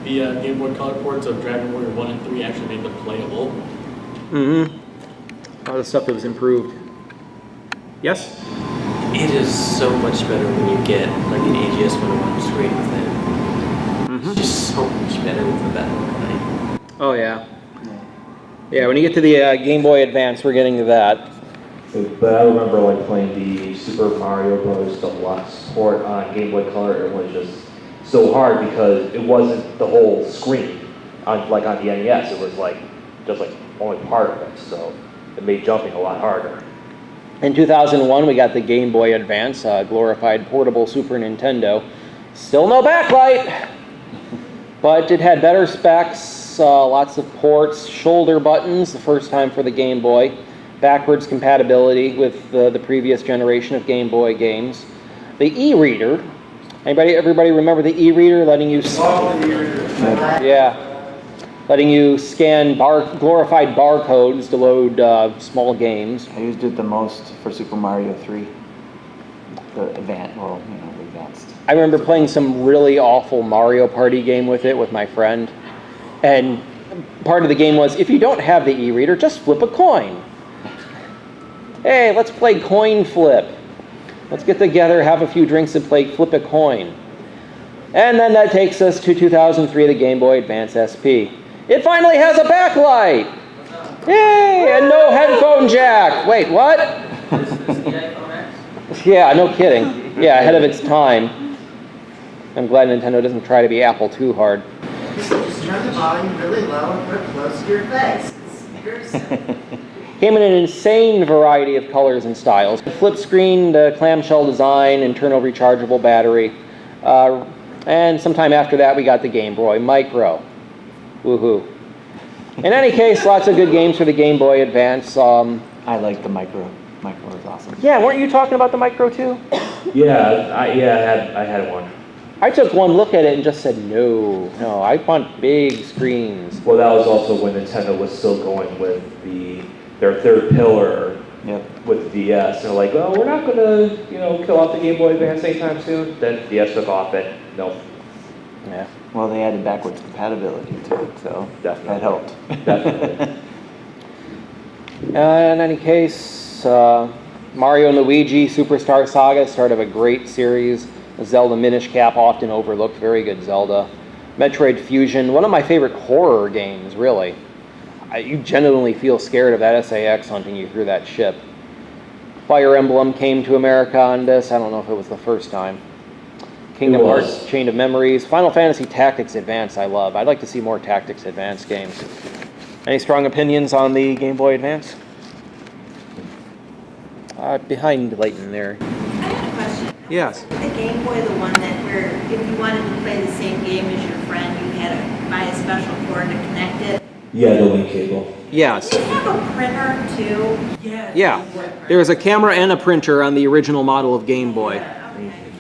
The Game Boy Color ports of Dragon Warrior 1 and 3 actually made them playable. Mm-hmm. A lot of stuff that was improved. Yes? It is so much better when you get like an AGS 101 screen with it. Mm-hmm. It's just so much better with the battle. Oh, yeah. Yeah, when you get to the Game Boy Advance, we're getting to that. But I remember like playing the Super Mario Bros. Deluxe port on Game Boy Color. It was just so hard because it wasn't the whole screen on the NES. It was just only part of it, so it made jumping a lot harder. In 2001, we got the Game Boy Advance, glorified portable Super Nintendo. Still no backlight, but it had better specs, lots of ports, shoulder buttons, the first time for the Game Boy, backwards compatibility with the previous generation of Game Boy games. The e-reader, everybody remember the e-reader, letting you letting you scan glorified barcodes to load small games. I used it the most for Super Mario 3. The advanced. I remember playing some really awful Mario Party game with it with my friend. And part of the game was, if you don't have the e-reader, just flip a coin. Hey, let's play coin flip. Let's get together, have a few drinks, and play flip a coin. And then that takes us to 2003, the Game Boy Advance SP. It finally has a backlight! Yay! And no headphone jack! Wait, what? Yeah, no kidding. Yeah, ahead of its time. I'm glad Nintendo doesn't try to be Apple too hard. Just turn the volume really low and put it close to your face. It's very simple. Came in an insane variety of colors and styles. Flip screen, the clamshell design, internal rechargeable battery. And sometime after that, we got the Game Boy Micro. Woohoo. In any case, lots of good games for the Game Boy Advance. I like the Micro. Micro is awesome. Yeah, weren't you talking about the Micro too? Yeah, I had one. I took one look at it and just said, no, I want big screens. Well, that was also when Nintendo was still going with their third pillar with the DS. They're like, well, we're not going to, kill off the Game Boy Advance anytime soon. Then DS took off it. No. Yeah. Well, they added backwards compatibility to it, so Definitely. that helped. Definitely. In any case, Mario and Luigi Superstar Saga, start of a great series. Zelda Minish Cap, often overlooked, very good Zelda. Metroid Fusion, one of my favorite horror games, really. You genuinely feel scared of that SAX hunting you through that ship. Fire Emblem came to America on this. I don't know if it was the first time. Kingdom Hearts Chain of Memories. Final Fantasy Tactics Advance I love. I'd like to see more Tactics Advance games. Any strong opinions on the Game Boy Advance? Behind Leighton there. I have a question. Yes. The Game Boy, the one that where if you wanted to play the same game as your friend, you had to buy a special cord to connect it. Yeah, the link cable. Yes. Did it have a printer too? Yeah. There was a camera and a printer on the original model of Game Boy.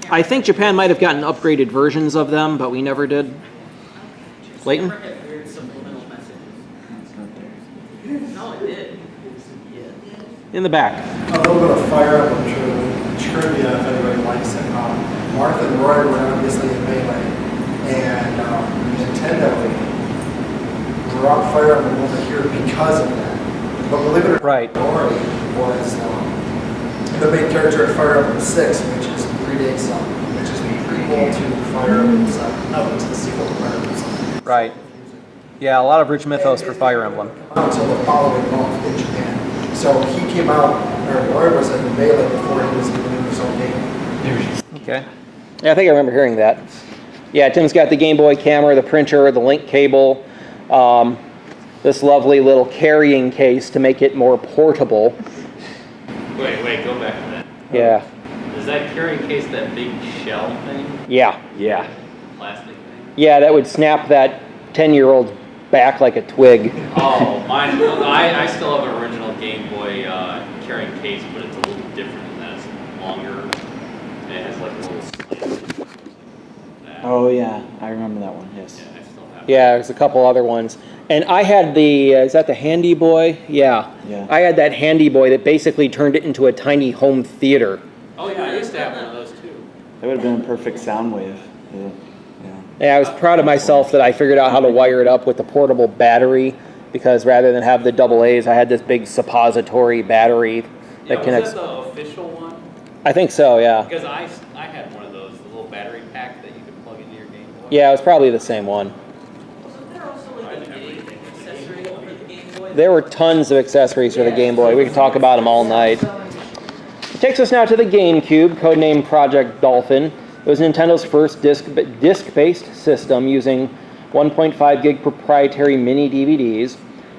I think Japan might have gotten upgraded versions of them, but we never did. Leighton? No, it did. In the back. A little bit of Fire Emblem trivia, if anybody likes it. Martha and Roy were obviously in Melee, and Nintendo brought Fire Emblem over here because of that. But believe it or not, Right. Roy was the main character of Fire Emblem 6, which is 3-day sell, which is the prequel to Fire Emblem 7. No, it's the sequel to Fire Emblem 7. Right. Yeah, a lot of rich mythos for Fire Emblem. Until the following month in Japan. So he came out, or Lloyd was in Melee before he was even in his own game. Okay. Yeah, I think I remember hearing that. Yeah, Tim's got the Game Boy camera, the printer, the link cable, this lovely little carrying case to make it more portable. Wait, go back to that. Yeah. Is that carrying case that big shell thing? Yeah. Plastic thing? Yeah, that would snap that 10-year-old back like a twig. Oh, mine. I still have an original Game Boy carrying case, but it's a little different in that it's longer. And it has like a little slant. Oh yeah, I remember that one. Yes. Yeah, I still have Yeah, there's a couple other ones. And I had the, is that the Handy Boy? Yeah. Yeah. I had that Handy Boy that basically turned it into a tiny home theater. Oh yeah, I used to have one of those too. That would have been a perfect sound wave. Yeah. Yeah, I was proud of myself that I figured out how to wire it up with the portable battery, because rather than have the double A's, I had this big suppository battery that connects. Was that the official one? I think so, yeah. Because I had one of those, the little battery pack that you could plug into your Game Boy. Yeah, it was probably the same one. Wasn't there also like a game accessory for the Game Boy? There were tons of accessories for the Game Boy. We could talk about them all night. It takes us now to the GameCube, codenamed Project Dolphin. It was Nintendo's first disc-based system using 1.5 gig proprietary mini DVDs.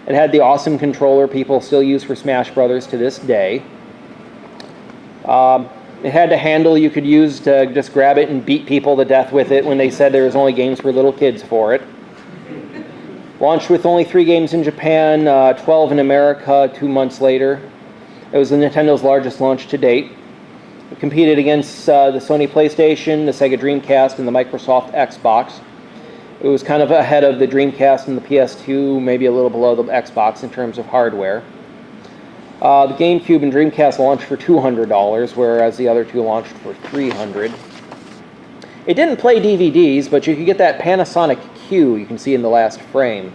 It had the awesome controller people still use for Smash Brothers to this day. It had a handle you could use to just grab it and beat people to death with it when they said there was only games for little kids for it. Launched with only 3 games in Japan, 12 in America 2 months later. It was Nintendo's largest launch to date. It competed against the Sony PlayStation, the Sega Dreamcast, and the Microsoft Xbox. It was kind of ahead of the Dreamcast and the PS2, maybe a little below the Xbox in terms of hardware. The GameCube and Dreamcast launched for $200, whereas the other two launched for $300. It didn't play DVDs, but you could get that Panasonic Q you can see in the last frame.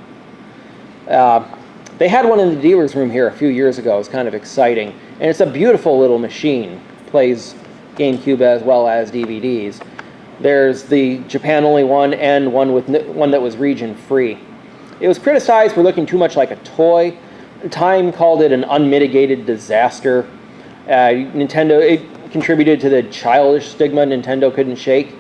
They had one in the dealer's room here a few years ago. It was kind of exciting. And it's a beautiful little machine. Plays GameCube as well as DVDs. There's the Japan-only one and one that was region-free. It was criticized for looking too much like a toy. Time called it an unmitigated disaster. It contributed to the childish stigma Nintendo couldn't shake.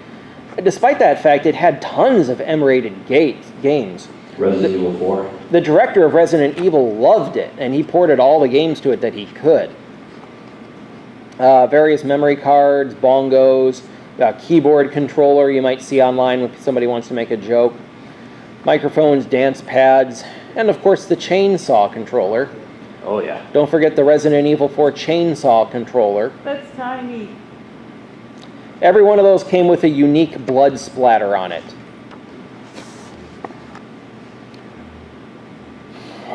Despite that fact, it had tons of M-rated games. Resident Evil 4. The director of Resident Evil loved it, and he ported all the games to it that he could. Various memory cards, bongos, keyboard controller you might see online when somebody wants to make a joke, microphones, dance pads, and of course the chainsaw controller. Oh yeah. Don't forget the Resident Evil 4 chainsaw controller. That's tiny. Every one of those came with a unique blood splatter on it.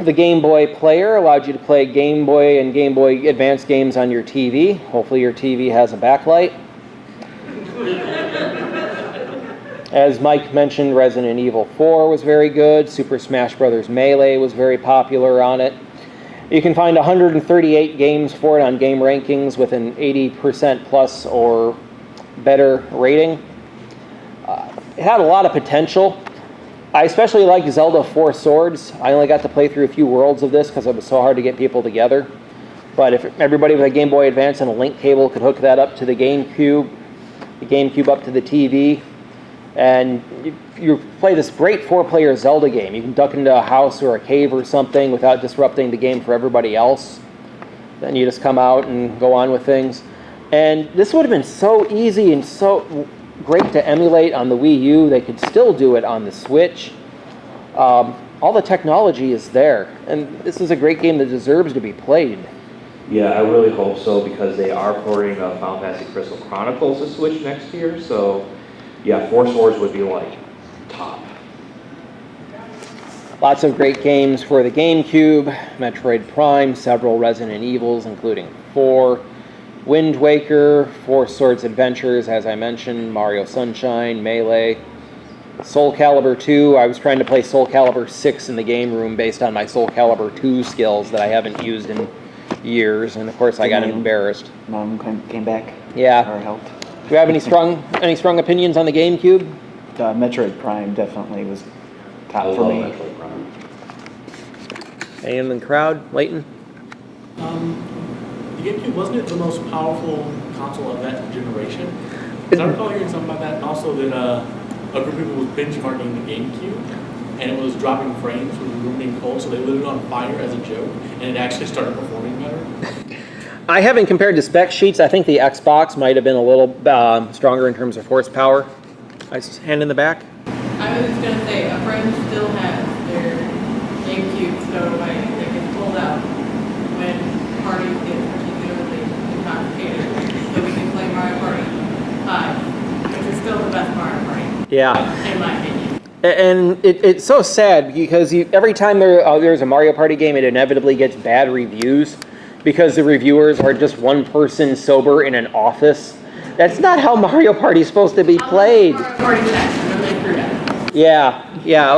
The Game Boy Player allowed you to play Game Boy and Game Boy Advance games on your TV. Hopefully your TV has a backlight. As Mike mentioned, Resident Evil 4 was very good. Super Smash Bros. Melee was very popular on it. You can find 138 games for it on Game Rankings with an 80% plus or better rating. It had a lot of potential. I especially liked Zelda 4 Swords. I only got to play through a few worlds of this because it was so hard to get people together. But if everybody with a Game Boy Advance and a link cable could hook that up to the GameCube up to the TV, and you play this great 4-player Zelda game. You can duck into a house or a cave or something without disrupting the game for everybody else. Then you just come out and go on with things. And this would have been so easy and so great to emulate on the Wii U. They could still do it on the Switch. All the technology is there, and this is a great game that deserves to be played. Yeah, I really hope so, because they are porting Final Fantasy Crystal Chronicles to Switch next year, so yeah, 4 Swords would be like top. Lots of great games for the GameCube, Metroid Prime, several Resident Evils, including 4, Wind Waker, 4 Swords Adventures, as I mentioned, Mario Sunshine, Melee, Soul Calibur 2. I was trying to play Soul Calibur 6 in the game room based on my Soul Calibur 2 skills that I haven't used in years, and of course I got embarrassed. Mom came back. Yeah. Or helped. you have any strong opinions on the GameCube? Metroid Prime definitely was I top love for me. Metroid Prime. Any in the crowd? Leighton? The GameCube, wasn't it the most powerful console of that generation? Because I recall hearing something about that, and also that a group of people was benchmarking the GameCube, and it was dropping frames with the room being cold, so they lit it on fire as a joke, and it actually started performing better. I haven't compared to spec sheets. I think the Xbox might have been a little stronger in terms of horsepower. Hand in the back. I was just going to say, a friend still has their GameCube stowed away that gets pulled out when parties get particularly intoxicated, so we can play Mario Party 5, which is still the best Mario Party. Yeah. In my opinion. And it's so sad because every time there's a Mario Party game, it inevitably gets bad reviews because the reviewers are just one person sober in an office. That's not how Mario Party is supposed to be played. Yeah.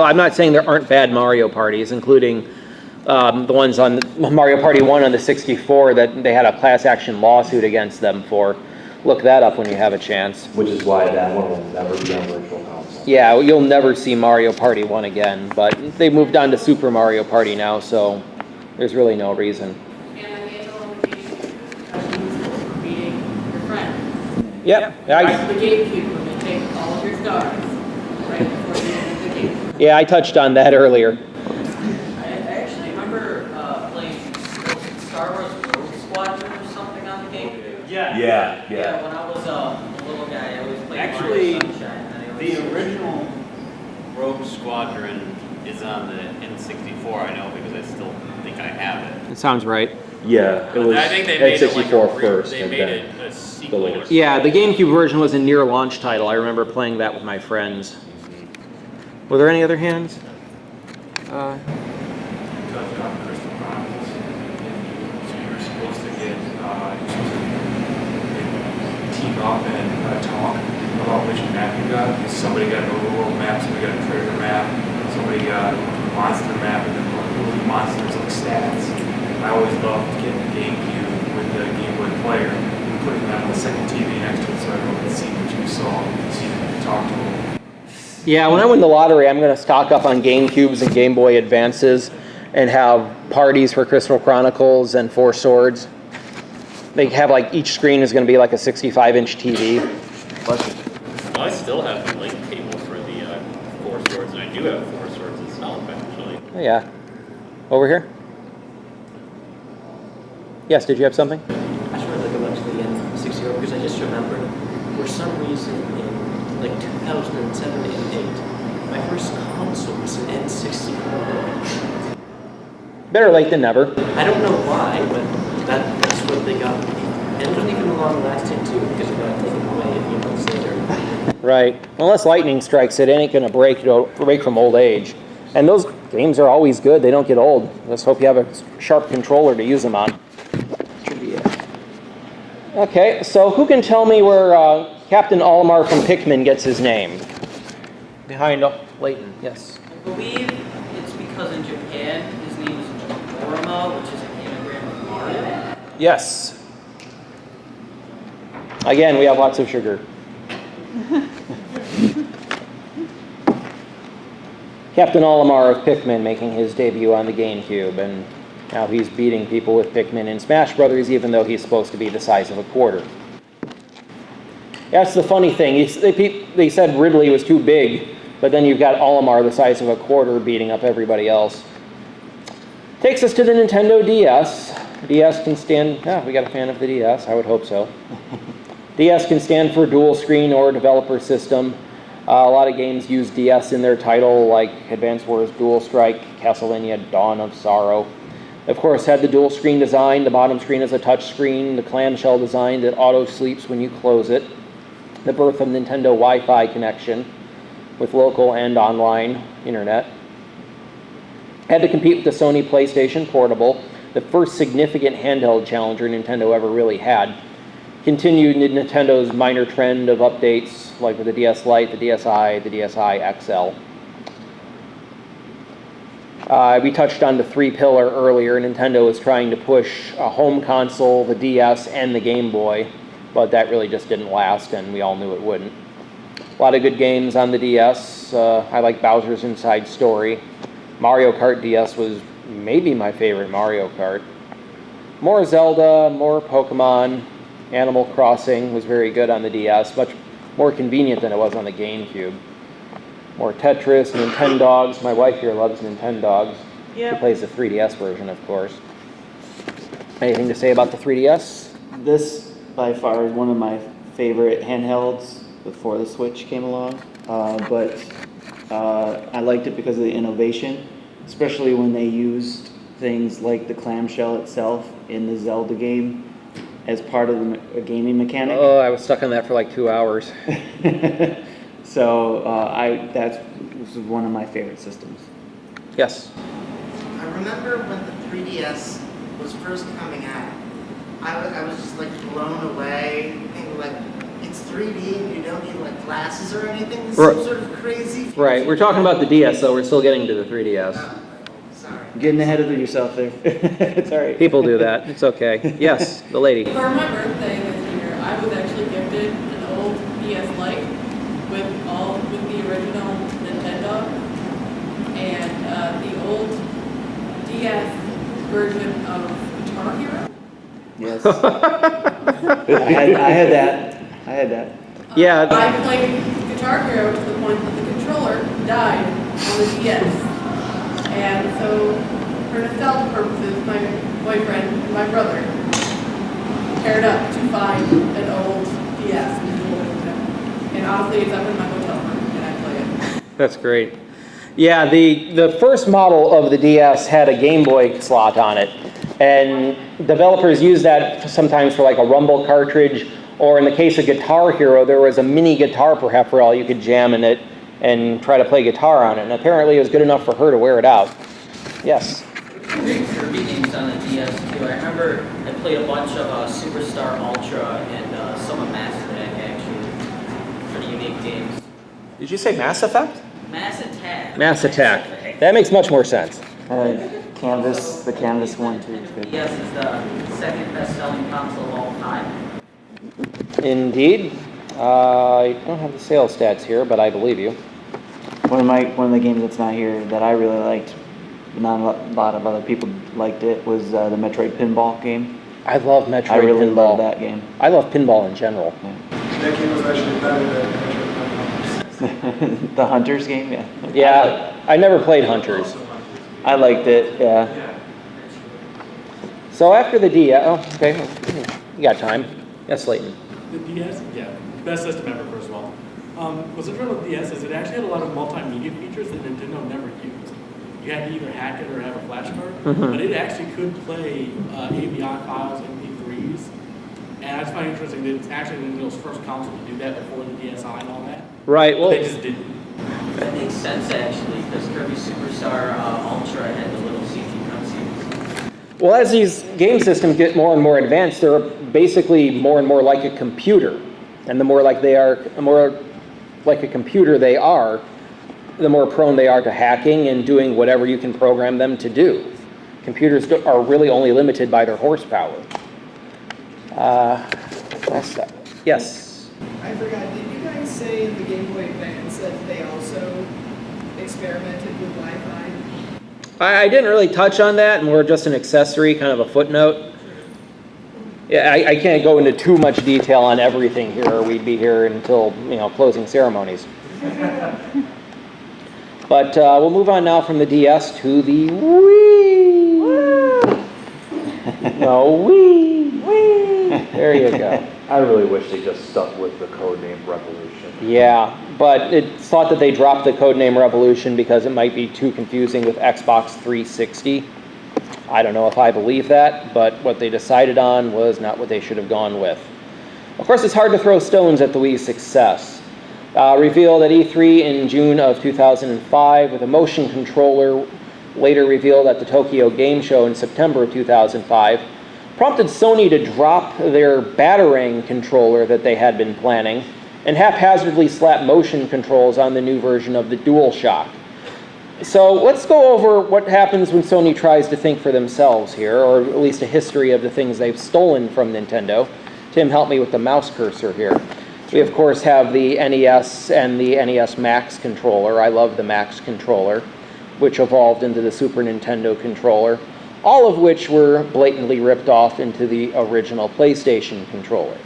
I'm not saying there aren't bad Mario Parties, including the ones on Mario Party 1 on the 64 that they had a class action lawsuit against them for. Look that up when you have a chance. Which is why that one will never be on Virtual Console. Yeah, you'll never see Mario Party 1 again, but they moved on to Super Mario Party now, so there's really no reason. Yep. Back to the GameCube when they take all of your stars right before the end of the game. Yeah, I touched on that earlier. I actually remember playing Star Wars Rogue Squadron or something on the GameCube. Yeah. Yeah, when I was a little guy, I always played Actually, Mario Sunshine. And I always the original Rogue Squadron is on the N64, I know, because I still think I have it. It sounds right. Yeah, it was I think they made it like N64 first, they and made then it a sequel. or Yeah, the GameCube version was a near launch title. I remember playing that with my friends. Were there any other hands? Touched on Crystal Chronicles. So you were supposed to get team up and talk about which map you got. Somebody got an overworld map, somebody got a treasure map, somebody got a monster map, and then the monsters like stats. I always loved getting the GameCube with the Game Boy player and putting that on the second TV next to it so everyone could see what you saw, see if you could talk to them. Yeah, when I win the lottery, I'm going to stock up on GameCubes and Game Boy Advances and have parties for Crystal Chronicles and Four Swords. They have like each screen is going to be like a 65-inch TV. I still have the link table for the Four Swords, and I do have Four Swords itself, actually. Oh, yeah. Over here? Yes, did you have something? I just wanted to go back to the N64 because I just remembered for some reason in like 2007 and 8, my first console was an N64. Better late than never. I don't know why, but that's what they got me. And it wasn't even long lasting too because it got taken away a few months later. Right. Unless lightning strikes it, ain't going to break from old age. And those games are always good. They don't get old. Let's hope you have a sharp controller to use them on. Okay, so who can tell me where Captain Olimar from Pikmin gets his name? Behind Leighton, yes. I believe it's because in Japan his name is Orama, which is an anagram of Mario. Yes. Again, we have lots of sugar. Captain Olimar of Pikmin making his debut on the GameCube, and now he's beating people with Pikmin in Smash Brothers, even though he's supposed to be the size of a quarter. That's the funny thing. They said Ridley was too big, but then you've got Olimar the size of a quarter beating up everybody else. Takes us to the Nintendo DS. DS can stand... we got a fan of the DS. I would hope so. DS can stand for dual screen or developer system. A lot of games use DS in their title, like Advance Wars Dual Strike, Castlevania Dawn of Sorrow. Of course, had the dual screen design. The bottom screen is a touch screen. The clamshell design that auto sleeps when you close it. The birth of Nintendo Wi-Fi connection with local and online internet. Had to compete with the Sony PlayStation Portable, the first significant handheld challenger Nintendo ever really had. Continued Nintendo's minor trend of updates, like with the DS Lite, the DSi, the DSi XL. We touched on the three-pillar earlier. Nintendo is trying to push a home console, the DS, and the Game Boy. but that really just didn't last, and we all knew it wouldn't. A lot of good games on the DS. I like Bowser's Inside Story. Mario Kart DS was maybe my favorite Mario Kart. More Zelda, more Pokemon. Animal Crossing was very good on the DS, much more convenient than it was on the GameCube. More Tetris, Nintendogs. My wife here loves Nintendogs. She plays the 3DS version, of course. Anything to say about the 3DS? This, by far, is one of my favorite handhelds before the Switch came along. But I liked it because of the innovation, especially when they used things like the clamshell itself in the Zelda game as part of a gaming mechanic. Oh, I was stuck on that for like 2 hours. So this was one of my favorite systems. Yes. I remember when the 3DS was first coming out, I was just like blown away, thinking like, it's 3D and you don't need like glasses or anything. This is some sort of crazy feature. Right, we're talking about the DS, though. We're still getting to the 3DS. Sorry. Getting ahead of yourself there. It's all right. People do that. It's okay. Yes, the lady. For my birthday this year, I was actually gifted an old DS Lite with the original Nintendo and the old DS version of Guitar Hero. Yes. I had that. Yeah. I played Guitar Hero to the point that the controller died on the DS. And so, for nostalgia purposes, my boyfriend and my brother paired up to find an old DS. And honestly, it's up in my hotel room, and I play it. That's great. Yeah, the first model of the DS had a Game Boy slot on it, and developers used that sometimes for like a Rumble cartridge, or in the case of Guitar Hero, there was a mini guitar peripheral you could jam in it and try to play guitar on it, and apparently it was good enough for her to wear it out. Yes? Great Kirby games on the DS too. I remember I played a bunch of Superstar Ultra and some of Mass Attack actually. Pretty unique games. Did you say Mass Effect? Mass Attack. Mass Attack. That makes much more sense. The Canvas one too. DS is the second best-selling console of all time. Indeed. I don't have the sales stats here, but I believe you. One of the games that's not here that I really liked, not a lot of other people liked it, was the Metroid Pinball game. I love Metroid I really Pinball. love that game. I love pinball in general. Yeah. That game was actually better than Metroid. The Hunters game, yeah. Yeah, I never played Hunters. I liked it, yeah. So after the DS, oh, okay, you got time. Yes, Leighton. The DS, yeah, best system ever, first of all. What's interesting about the DS is it actually had a lot of multimedia features that Nintendo never used. You had to either hack it or have a flash card, but it actually could play AVI files, MP3s, and I just find it interesting that it's actually Nintendo's first console to do that before the DSi and all that. Right, well, they just didn't. That makes sense actually, because Kirby Superstar Ultra had the little CG cutscenes. well, as these game systems get more and more advanced, they're basically more and more like a computer. And the more like a computer they are, the more prone they are to hacking and doing whatever you can program them to do. Computers are really only limited by their horsepower. Yes? I forgot, did you guys say in the Game Boy Advance that they also experimented with Wi-Fi? I didn't really touch on that, and we're just an accessory, kind of a footnote. Yeah, I can't go into too much detail on everything here, or we'd be here until, closing ceremonies. But we'll move on now from the DS to the Wii. No, Wii. There you go. I really wish they just stuck with the codename Revolution. Yeah, but it's thought that they dropped the codename Revolution because it might be too confusing with Xbox 360. I don't know if I believe that, but what they decided on was not what they should have gone with. Of course, it's hard to throw stones at the Wii's success. Revealed at E3 in June of 2005 with a motion controller, later revealed at the Tokyo Game Show in September of 2005, prompted Sony to drop their Batarang controller that they had been planning and haphazardly slap motion controls on the new version of the DualShock. So let's go over what happens when Sony tries to think for themselves here, or at least a history of the things they've stolen from Nintendo, Tim, help me with the mouse cursor here. We, of course, have the NES and the NES Max controller. I love the Max controller, which evolved into the Super Nintendo controller, all of which were blatantly ripped off into the original PlayStation controller.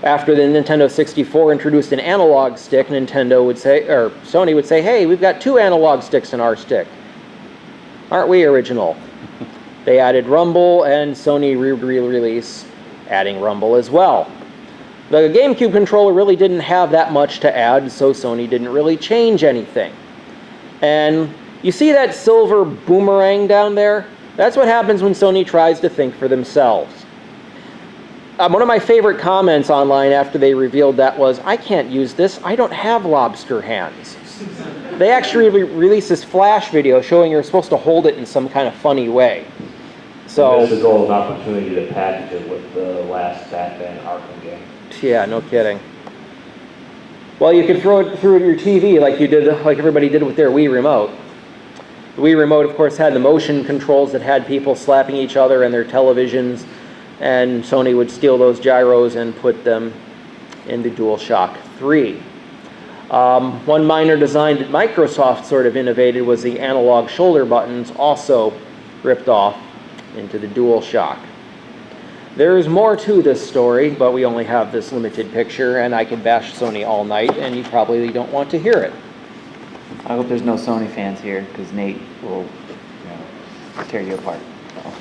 After the Nintendo 64 introduced an analog stick, Nintendo would say, or Sony would say, hey, we've got 2 analog sticks in our stick. Aren't we original? They added Rumble, and Sony re-release adding Rumble as well. The GameCube controller really didn't have that much to add, so Sony didn't really change anything. And you see that silver boomerang down there? That's what happens when Sony tries to think for themselves. One of my favorite comments online after they revealed that was, I can't use this, I don't have lobster hands. They actually released this flash video showing you're supposed to hold it in some kind of funny way. So this is a golden opportunity to package it with the last Batman Arkham game. Yeah, no kidding. Well, you could throw it through your TV like you did, like everybody did with their Wii remote. The Wii remote, of course, had the motion controls that had people slapping each other and their televisions, and Sony would steal those gyros and put them in the DualShock 3. One minor design that Microsoft sort of innovated was the analog shoulder buttons, also ripped off into the DualShock. There is more to this story, but we only have this limited picture, and I could bash Sony all night, and you probably don't want to hear it. I hope there's no Sony fans here, because Nate will tear you apart.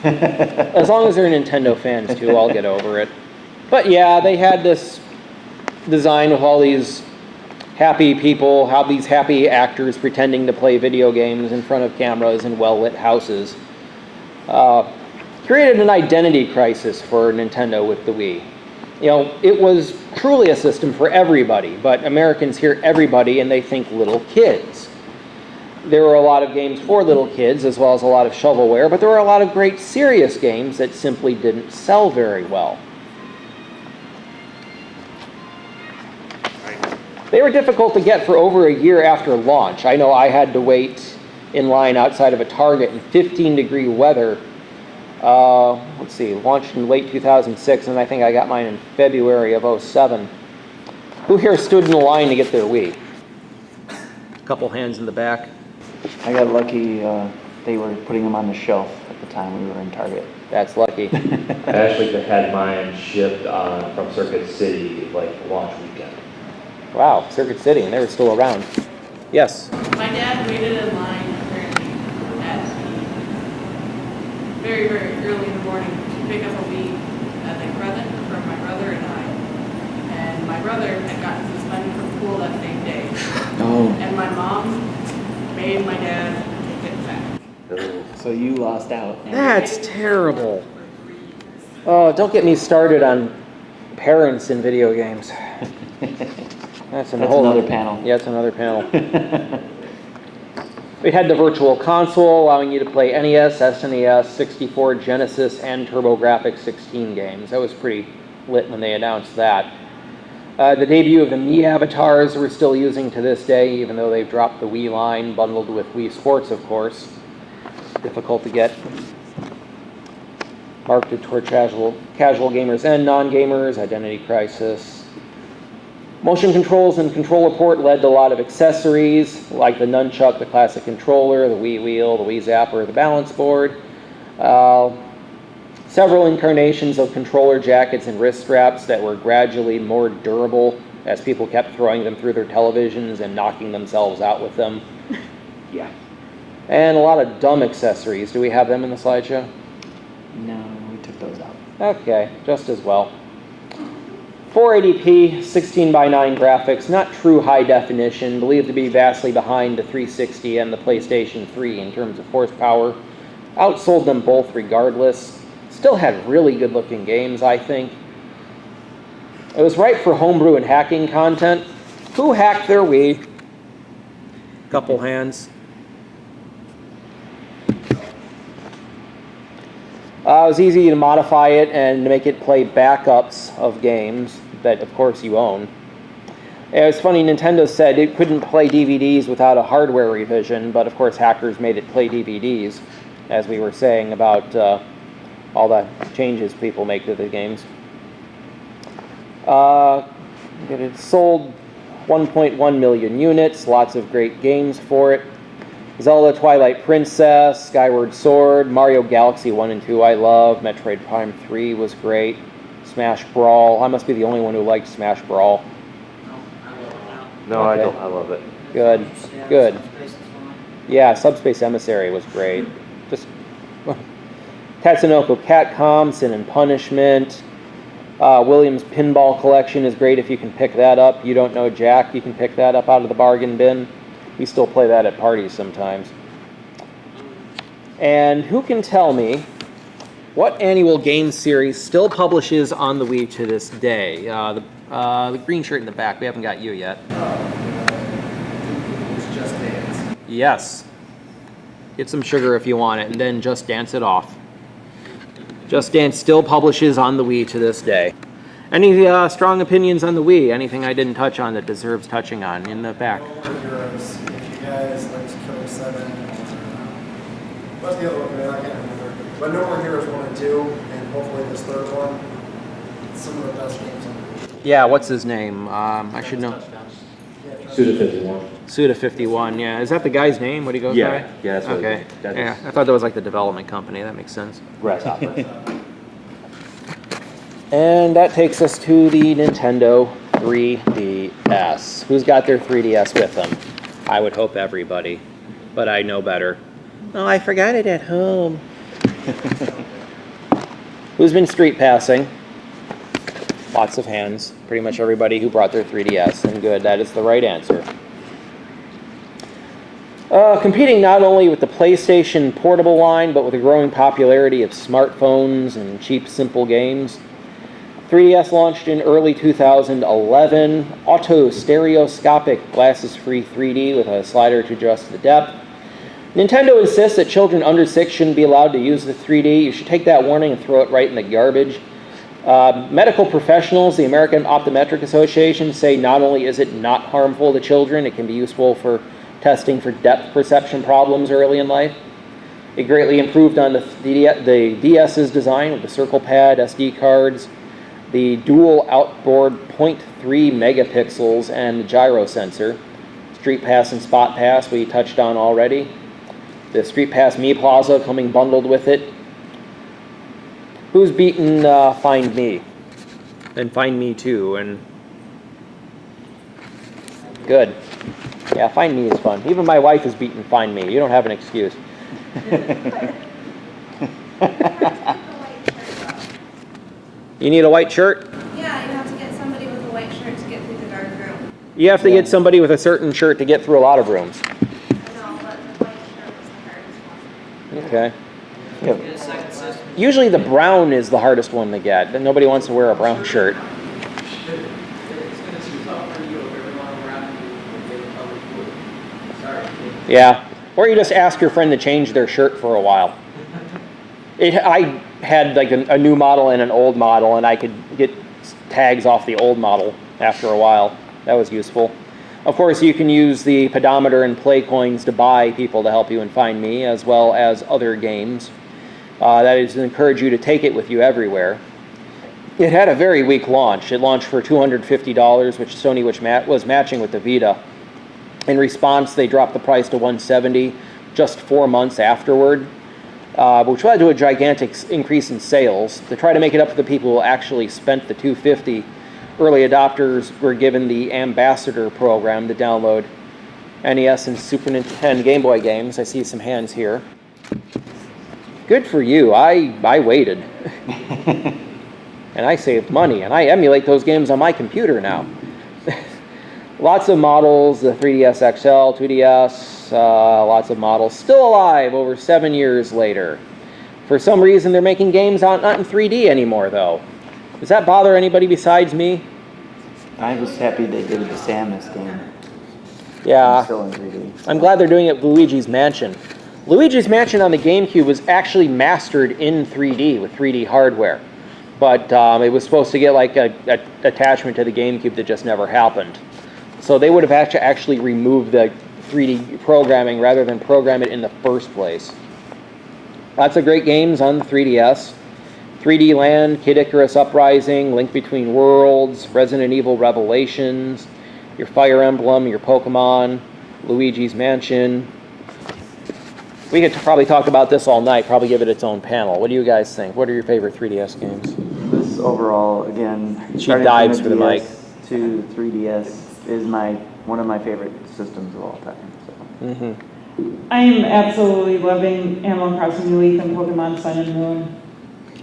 As long as they're Nintendo fans too, I'll get over it. But yeah, they had this design with all these happy people, how these happy actors pretending to play video games in front of cameras in well-lit houses. Created an identity crisis for Nintendo with the Wii. You know, it was truly a system for everybody, but Americans hear everybody and they think little kids. There were a lot of games for little kids, as well as a lot of shovelware, but there were a lot of great serious games that simply didn't sell very well. They were difficult to get for over a year after launch. I know I had to wait in line outside of a Target in 15-degree weather. Let's see, launched in late 2006, and I think I got mine in February of 2007. Who here stood in the line to get their Wii? A couple hands in the back. I got lucky, they were putting them on the shelf at the time we were in Target. That's lucky. I actually had mine shipped from Circuit City, like launch weekend. Wow, Circuit City, and they were still around. Yes? My dad waited in line apparently at very, very early in the morning to pick up a Wii as a present from my brother and I. And my brother had gotten suspended from school that same day. Oh. And my mom made my dad take it back. So you lost out. That's terrible. Oh, don't get me started on parents in video games. That's another panel. Yeah, it's another panel. We had the Virtual Console, allowing you to play NES, SNES, 64, Genesis, and TurboGrafx 16 games. That was pretty lit when they announced that. The debut of the Mii avatars we're still using to this day, even though they've dropped the Wii line, bundled with Wii Sports, of course. Difficult to get. Marketed toward casual gamers and non-gamers, Identity Crisis. Motion controls and controller port led to a lot of accessories, like the nunchuck, the classic controller, the Wii wheel, the Wii zapper, the balance board. Several incarnations of controller jackets and wrist straps that were gradually more durable as people kept throwing them through their televisions and knocking themselves out with them. Yeah. And a lot of dumb accessories. Do we have them in the slideshow? No, we took those out. Okay, just as well. 480p, 16:9 graphics, not true high definition, believed to be vastly behind the 360 and the PlayStation 3 in terms of horsepower. Outsold them both regardless. Still had really good looking games, I think. It was ripe for homebrew and hacking content. Who hacked their Wii? Couple hands. It was easy to modify it and to make it play backups of games that, of course, you own. It was funny, Nintendo said it couldn't play DVDs without a hardware revision, but of course hackers made it play DVDs, as we were saying about all the changes people make to the games. It sold 1.1 million units, lots of great games for it. Zelda Twilight Princess, Skyward Sword, Mario Galaxy 1 and 2 I love, Metroid Prime 3 was great, Smash Brawl. I must be the only one who liked Smash Brawl. No, I don't. I love it. Good, good. Yeah, Subspace Emissary was great. Just Tatsunoko Catcom, Sin and Punishment. Williams Pinball Collection is great if you can pick that up. You don't know Jack, you can pick that up out of the bargain bin. We still play that at parties sometimes. And who can tell me what annual game series still publishes on the Wii to this day? The green shirt in the back, we haven't got you yet. It's Just Dance. Yes. Get some sugar if you want it, and then Just Dance it off. Just Dance still publishes on the Wii to this day. Any strong opinions on the Wii? Anything I didn't touch on that deserves touching on in the back? Heroes. If you guys liked Killer 7, what's the other one? I can't remember. But No More Heroes 1 and 2, and hopefully this third one. Some of the best games on the Wii. Yeah, what's his name? I should know. Suda51. Suda51, yeah. Is that the guy's name? What he goes by? Yeah, that's what okay. that Yeah, is. I thought that was like the development company. That makes sense. Grasshopper. And that takes us to the Nintendo 3DS. Who's got their 3DS with them? I would hope everybody, but I know better. Oh, I forgot it at home. Who's been street passing? Lots of hands. Pretty much everybody who brought their 3DS, and good, that is the right answer. Competing not only with the PlayStation portable line, but with the growing popularity of smartphones and cheap, simple games. 3DS launched in early 2011. Auto-stereoscopic glasses-free 3D with a slider to adjust the depth. Nintendo insists that children under 6 shouldn't be allowed to use the 3D. You should take that warning and throw it right in the garbage. Medical professionals, the American Optometric Association, say not only is it not harmful to children, it can be useful for testing for depth perception problems early in life. It greatly improved on the DS's design with the circle pad, SD cards, the dual outboard 0.3 megapixels, and the gyro sensor. Street Pass and Spot Pass we touched on already. The Street Pass Mi Plaza coming bundled with it. Who's beaten Find Me? And Find Me Too, and good. Yeah, Find Me is fun. Even my wife has beaten Find Me. You don't have an excuse. You need a white shirt? Yeah, you have to get somebody with a white shirt to get through the dark room. You have to get somebody with a certain shirt to get through a lot of rooms. No, but the white shirt is the hardest one. Okay. Get a second system. Usually the brown is the hardest one to get, but nobody wants to wear a brown shirt. It's going to be tough for you if everyone around you is public food. Sorry. Yeah. Or you just ask your friend to change their shirt for a while. I had like a new model and an old model, and I could get tags off the old model after a while. That was useful. Of course, you can use the pedometer and play coins to buy people to help you in Find Me, as well as other games. That is to encourage you to take it with you everywhere. It had a very weak launch. It launched for $250, which Sony was matching with the Vita. In response, they dropped the price to $170 just 4 months afterward, which led to a gigantic increase in sales. To try to make it up for the people who actually spent the $250, early adopters were given the Ambassador program to download NES and Super Nintendo and Game Boy games. I see some hands here. Good for you. I waited. And I saved money, and I emulate those games on my computer now. Lots of models, the 3DS XL, 2DS, lots of models. Still alive over 7 years later. For some reason, they're making games not in 3D anymore, though. Does that bother anybody besides me? I was happy they did the Samus game. Yeah. Still in 3D. I'm glad they're doing it with Luigi's Mansion. Luigi's Mansion on the GameCube was actually mastered in 3D with 3D hardware. But it was supposed to get like a attachment to the GameCube that just never happened. So they would have actually removed the 3D programming rather than program it in the first place. Lots of great games on the 3DS. 3D Land, Kid Icarus Uprising, Link Between Worlds, Resident Evil Revelations, your Fire Emblem, your Pokemon, Luigi's Mansion. We could probably talk about this all night, probably give it its own panel. What do you guys think? What are your favorite 3DS games? This overall, again, She starting dives from for the mic. DS to 3DS is one of my favorite systems of all time. So. Mm-hmm. I am absolutely loving Animal Crossing New Leaf and Pokemon Sun and Moon.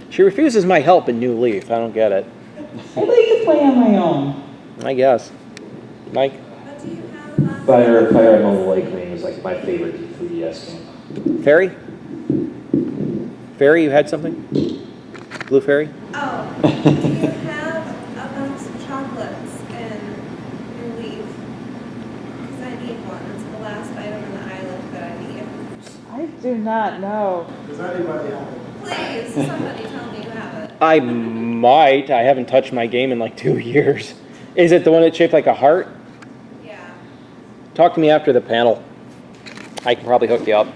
She refuses my help in New Leaf. I don't get it. I like to play on my own. I guess. Mike? Fire Emblem Awakening is like my favorite 3DS game. Fairy? Fairy, you had something? Blue Fairy? Oh, do you have a box of chocolates in your leaf? Because I need one. It's the last item in the island that I need. I do not know. Does anybody have it? Please, somebody tell me you have it. I might. I haven't touched my game in like 2 years. Is it the one that's shaped like a heart? Yeah. Talk to me after the panel. I can probably hook you up.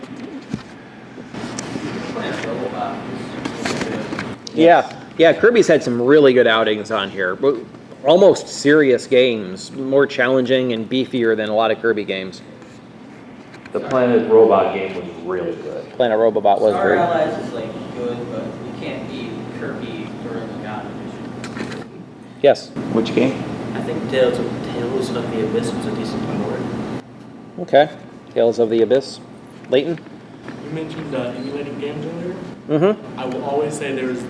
Yeah, Kirby's had some really good outings on here. Almost serious games, more challenging and beefier than a lot of Kirby games. The Planet Robot game was really good. Planet Robot was Star great. Allies is like good, but you can't beat Kirby during the God Edition. Yes. Which game? I think Tales of the Abyss was a decent port. Okay. Tales of the Abyss. Leighton? You mentioned emulating games earlier. Mm-hmm. I will always say there's the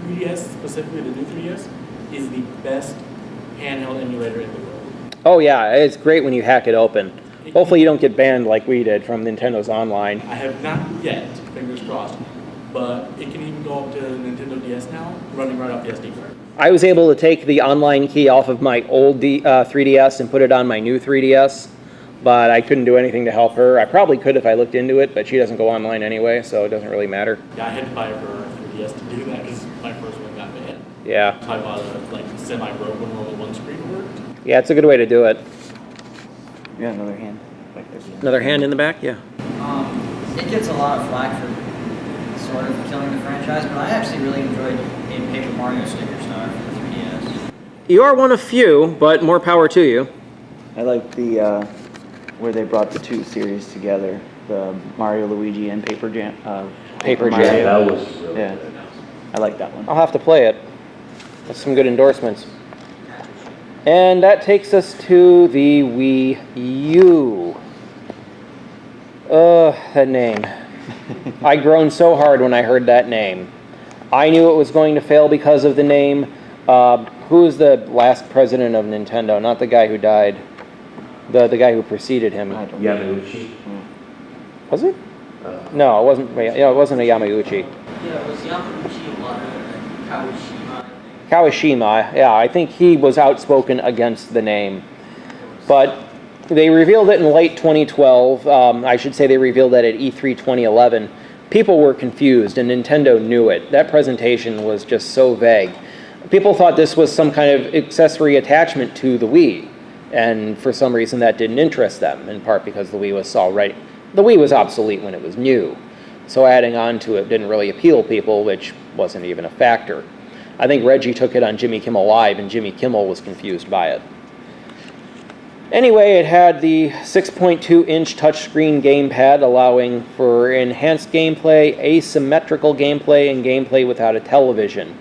3DS, specifically the new 3DS, is the best handheld emulator in the world. Oh yeah, it's great when you hack it open. Hopefully you don't get banned like we did from Nintendo's online. I have not yet, fingers crossed, but it can even go up to Nintendo DS now, running right off the SD card. I was able to take the online key off of my old 3DS and put it on my new 3DS, but I couldn't do anything to help her. I probably could if I looked into it, but she doesn't go online anyway, so it doesn't really matter. Yeah, I had to buy her a 3DS to do that because my first one got banned. Yeah. So I bought a semi-broke one where only one screen worked. Yeah, it's a good way to do it. Yeah, another hand. Another hand in the back? Yeah. It gets a lot of flack for sort of killing the franchise, but I actually really enjoyed a Paper Mario Sticker Star for the 3DS. You are one of few, but more power to you. I like the where they brought the two series together, the Mario, Luigi, and Paper Jam. Paper Mario. Jam. That was really Yeah, good. I like that one. I'll have to play it. That's some good endorsements. And that takes us to the Wii U. That name. I groaned so hard when I heard that name. I knew it was going to fail because of the name. Who was the last president of Nintendo? Not the guy who died. The guy who preceded him. Yamauchi. Was it? No, it wasn't. Yeah, it wasn't a Yamauchi. Yeah, it was Yamauchi, Kawashima. Kawashima, yeah, I think he was outspoken against the name. But they revealed it in late 2012. I should say they revealed that at E3 2011. People were confused, and Nintendo knew it. That presentation was just so vague. People thought this was some kind of accessory attachment to the Wii, and for some reason that didn't interest them, in part because the Wii was already... The Wii was obsolete when it was new, so adding on to it didn't really appeal people, which wasn't even a factor. I think Reggie took it on Jimmy Kimmel Live, and Jimmy Kimmel was confused by it. Anyway, it had the 6.2-inch touchscreen gamepad, allowing for enhanced gameplay, asymmetrical gameplay, and gameplay without a television.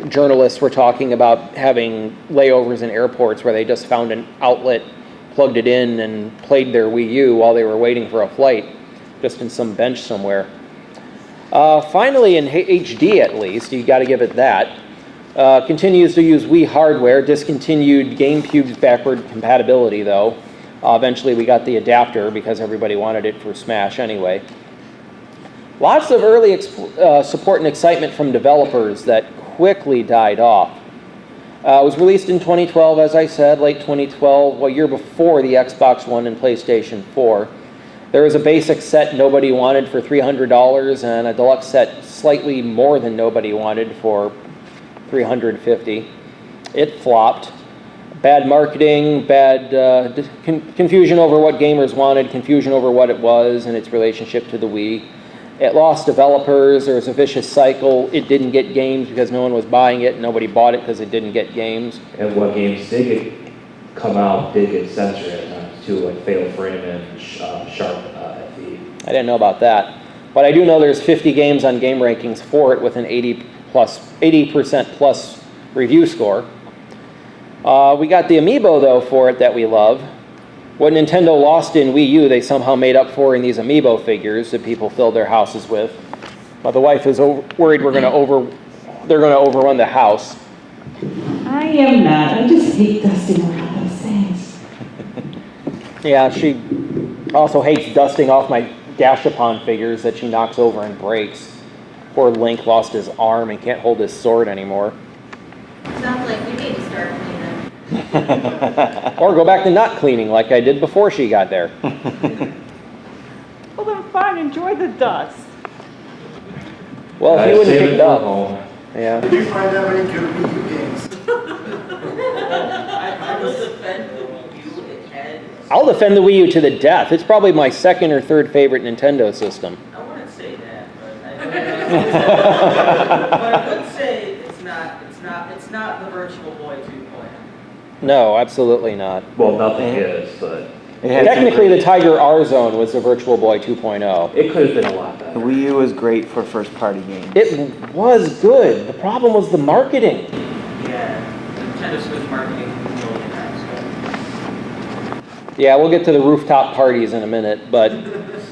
Journalists were talking about having layovers in airports where they just found an outlet, plugged it in, and played their Wii U while they were waiting for a flight, just in some bench somewhere. Finally, in HD at least, you got to give it that. Continues to use Wii hardware, discontinued GameCube's backward compatibility though. Eventually we got the adapter because everybody wanted it for Smash anyway. Lots of early support and excitement from developers that quickly died off. It was released in 2012, as I said, late 2012, a year before the Xbox One and PlayStation 4. There was a basic set nobody wanted for $300 and a deluxe set slightly more than nobody wanted for $350. It flopped. Bad marketing, bad confusion over what gamers wanted, confusion over what it was and its relationship to the Wii. It lost developers. There was a vicious cycle. It didn't get games because no one was buying it. Nobody bought it because it didn't get games. And what games come out did get censored at times too, like Fatal Frame and Sharp FE. I didn't know about that. But I do know there's 50 games on game rankings for it with an 80% plus review score. We got the amiibo, though, for it that we love. What Nintendo lost in Wii U, they somehow made up for in these amiibo figures that people filled their houses with. But the wife is worried they're going to overrun the house. I am not. I just hate dusting around those things. Yeah, she also hates dusting off my Gashapon figures that she knocks over and breaks. Poor Link lost his arm and can't hold his sword anymore. Sounds like we need to start cleaning. Or go back to not cleaning like I did before she got there. Well, then fine. Enjoy the dust. Well, if you wouldn't pick it up. Yeah. Did you find out any good Wii U games? I will defend the Wii U. It had. I'll defend the Wii U to the death. It's probably my second or third favorite Nintendo system. I wouldn't say that, but I would say it's not the Virtual Boy 2.0. No, absolutely not. Well, nothing is, but... Technically, the Tiger R Zone was the Virtual Boy 2.0. It could have been a lot better. The Wii U was great for first-party games. It was good. The problem was the marketing. Yeah, Nintendo Switch marketing a million times better. Yeah, we'll get to the rooftop parties in a minute, but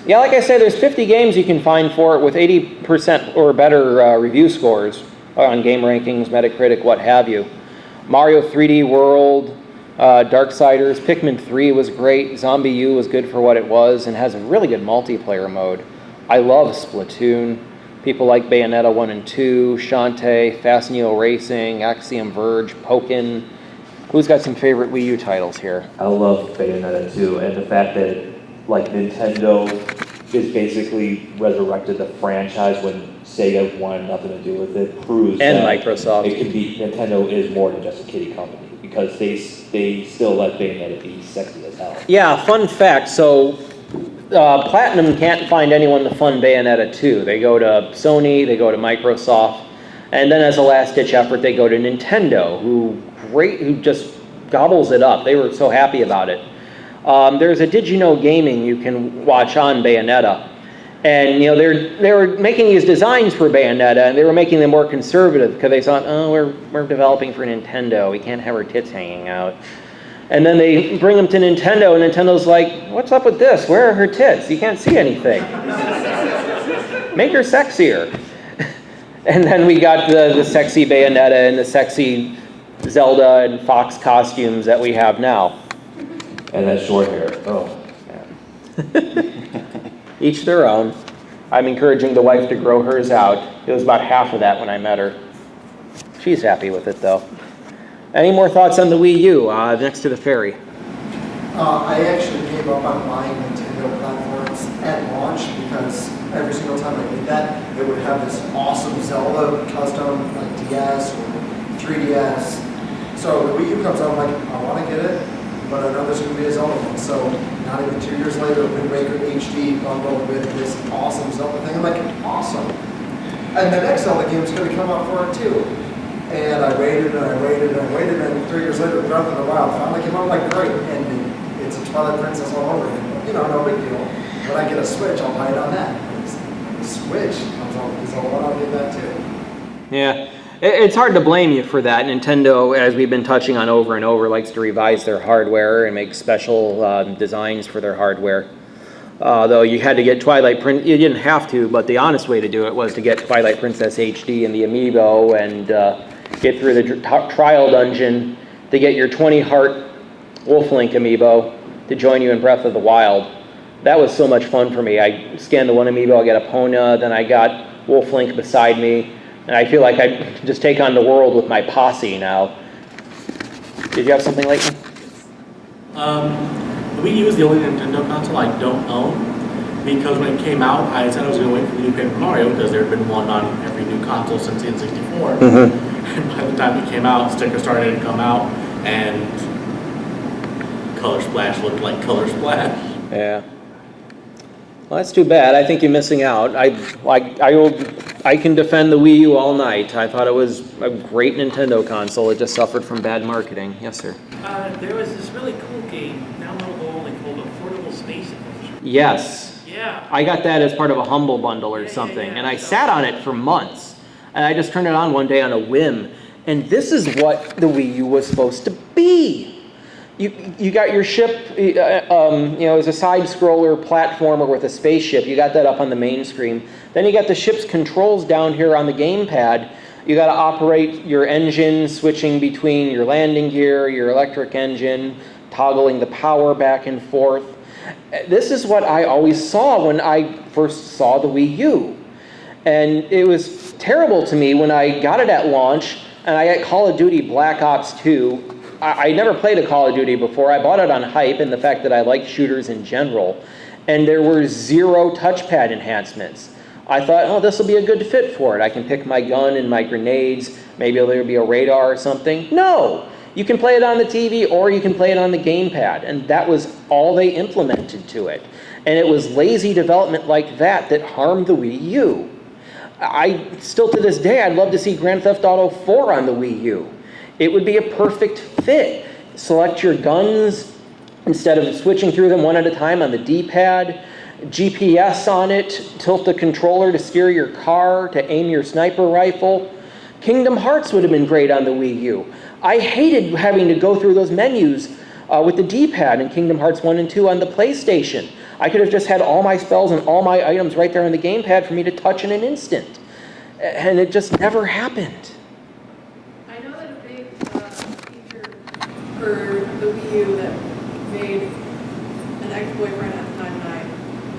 yeah, like I said, there's 50 games you can find for it with 80% or better review scores on game rankings, Metacritic, what have you. Mario 3D World, Darksiders, Pikmin 3 was great, Zombie U was good for what it was and has a really good multiplayer mode. I love Splatoon. People like Bayonetta 1 and 2, Shantae, Fast Neo Racing, Axiom Verge, Pokken. Who's got some favorite Wii U titles here? I love Bayonetta 2, and the fact that like Nintendo is basically resurrected the franchise when Sega wanted nothing to do with it proves And that Microsoft. It can be Nintendo is more than just a kiddie company because they still let Bayonetta be sexy as hell. Yeah, fun fact. So Platinum can't find anyone to fund Bayonetta 2. They go to Sony, they go to Microsoft, and then as a last-ditch effort, they go to Nintendo, who just gobbles it up. They were so happy about it. There's a Did You Know Gaming you can watch on Bayonetta. And, you know, they were making these designs for Bayonetta, and they were making them more conservative because they thought, oh, we're developing for Nintendo. We can't have our tits hanging out. And then they bring them to Nintendo, and Nintendo's like, what's up with this? Where are her tits? You can't see anything. Make her sexier. And then we got the sexy Bayonetta and the sexy Zelda and Fox costumes that we have now. And that short hair. Oh. Each their own. I'm encouraging the wife to grow hers out. It was about half of that when I met her. She's happy with it, though. Any more thoughts on the Wii U next to the ferry? I actually gave up on buying Nintendo platforms at launch because every single time I did that, it would have this awesome Zelda custom, like DS or 3DS. So the Wii U comes out, I'm like, I want to get it, but I know there's going to be a Zelda one. So not even 2 years later, Wind Waker HD bundled with this awesome Zelda thing. I'm like, awesome. And the next Zelda game is going to come out for it too. And I waited and I waited and I waited, and 3 years later, Breath of the Wild finally came out, like, great. And it's a Twilight Princess all over again. You know, no big deal. When I get a Switch, I'll buy it on that. The Switch comes out, is all one, I'll get that too. Yeah. It's hard to blame you for that. Nintendo, as we've been touching on over and over, likes to revise their hardware and make special designs for their hardware. Though you had to get Twilight Princess, you didn't have to, but the honest way to do it was to get Twilight Princess HD and the Amiibo and get through the trial dungeon to get your 20-heart Wolf Link Amiibo to join you in Breath of the Wild. That was so much fun for me. I scanned the one Amiibo, I got Epona, then I got Wolf Link beside me, and I feel like I just take on the world with my posse now. Did you have something, Leighton? The Wii U is the only Nintendo console I don't own, because when it came out, I said I was going to wait for the new Paper Mario, because there had been one on every new console since the N64. Mm-hmm. And by the time it came out, stickers started to come out, and Color Splash looked like Color Splash. Yeah. Well, that's too bad. I think you're missing out. I can defend the Wii U all night. I thought it was a great Nintendo console. It just suffered from bad marketing. Yes, sir. There was this really cool game, downloadable only, called Affordable Space Adventure. Yes. Yeah. I got that as part of a Humble Bundle or something, and I sat on it for months. And I just turned it on one day on a whim. And this is what the Wii U was supposed to be. You got your ship, as a side-scroller platformer with a spaceship. You got that up on the main screen. Then you got the ship's controls down here on the gamepad. You got to operate your engine, switching between your landing gear, your electric engine, toggling the power back and forth. This is what I always saw when I first saw the Wii U. And it was terrible to me when I got it at launch, and I got Call of Duty Black Ops 2. I never played a Call of Duty before. I bought it on hype and the fact that I like shooters in general. And there were 0 touchpad enhancements. I thought, oh, this will be a good fit for it. I can pick my gun and my grenades. Maybe there'll be a radar or something. No! You can play it on the TV or you can play it on the gamepad. And that was all they implemented to it. And it was lazy development like that that harmed the Wii U. Still to this day, I'd love to see Grand Theft Auto 4 on the Wii U. It would be a perfect fit. Select your guns instead of switching through them one at a time on the D-pad. GPS on it. Tilt the controller to steer your car, to aim your sniper rifle. Kingdom Hearts would have been great on the Wii U. I hated having to go through those menus with the D-pad in Kingdom Hearts 1 and 2 on the PlayStation. I could have just had all my spells and all my items right there on the gamepad for me to touch in an instant. And it just never happened. I know that a big feature for the Wii U that made an ex-boyfriend at the time and I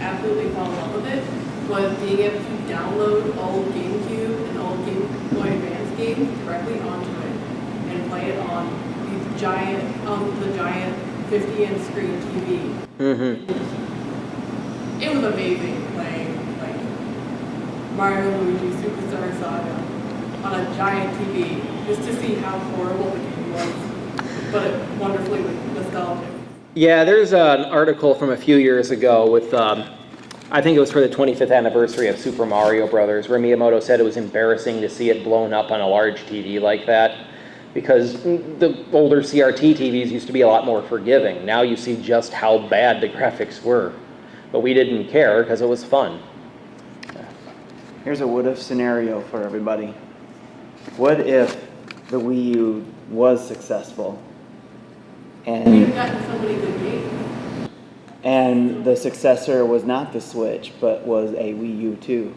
absolutely fell in love with it was being able to download old GameCube and old Game Boy Advance games directly onto it and play it on the giant 50-inch screen TV. Mm-hmm. It was amazing playing like Mario and Luigi Superstar Saga on a giant TV, just to see how horrible the game was, but wonderfully nostalgic. Yeah, there's an article from a few years ago with, I think it was for the 25th anniversary of Super Mario Brothers, where Miyamoto said it was embarrassing to see it blown up on a large TV like that, because the older CRT TVs used to be a lot more forgiving. Now you see just how bad the graphics were. But we didn't care because it was fun. Here's a what-if scenario for everybody. What if the Wii U was successful We've gotten so many good games. And the successor was not the Switch, but was a Wii U 2?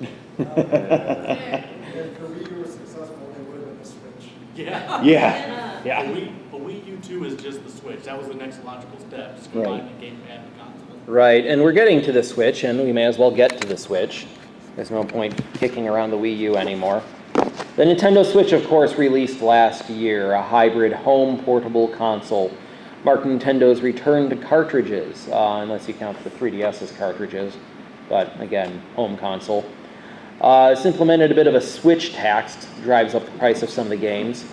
If the Wii U was successful, it would have been the Switch. Yeah. Yeah. Yeah. A Wii U 2 is just the Switch. That was the next logical step. Just combine the gamepad and the console. Right, and we're getting to the Switch, and we may as well get to the Switch. There's no point kicking around the Wii U anymore. The Nintendo Switch, of course, released last year, a hybrid home portable console. Marked Nintendo's return to cartridges, unless you count the 3DS's cartridges, but again, home console. It's implemented a bit of a Switch tax, drives up the price of some of the games.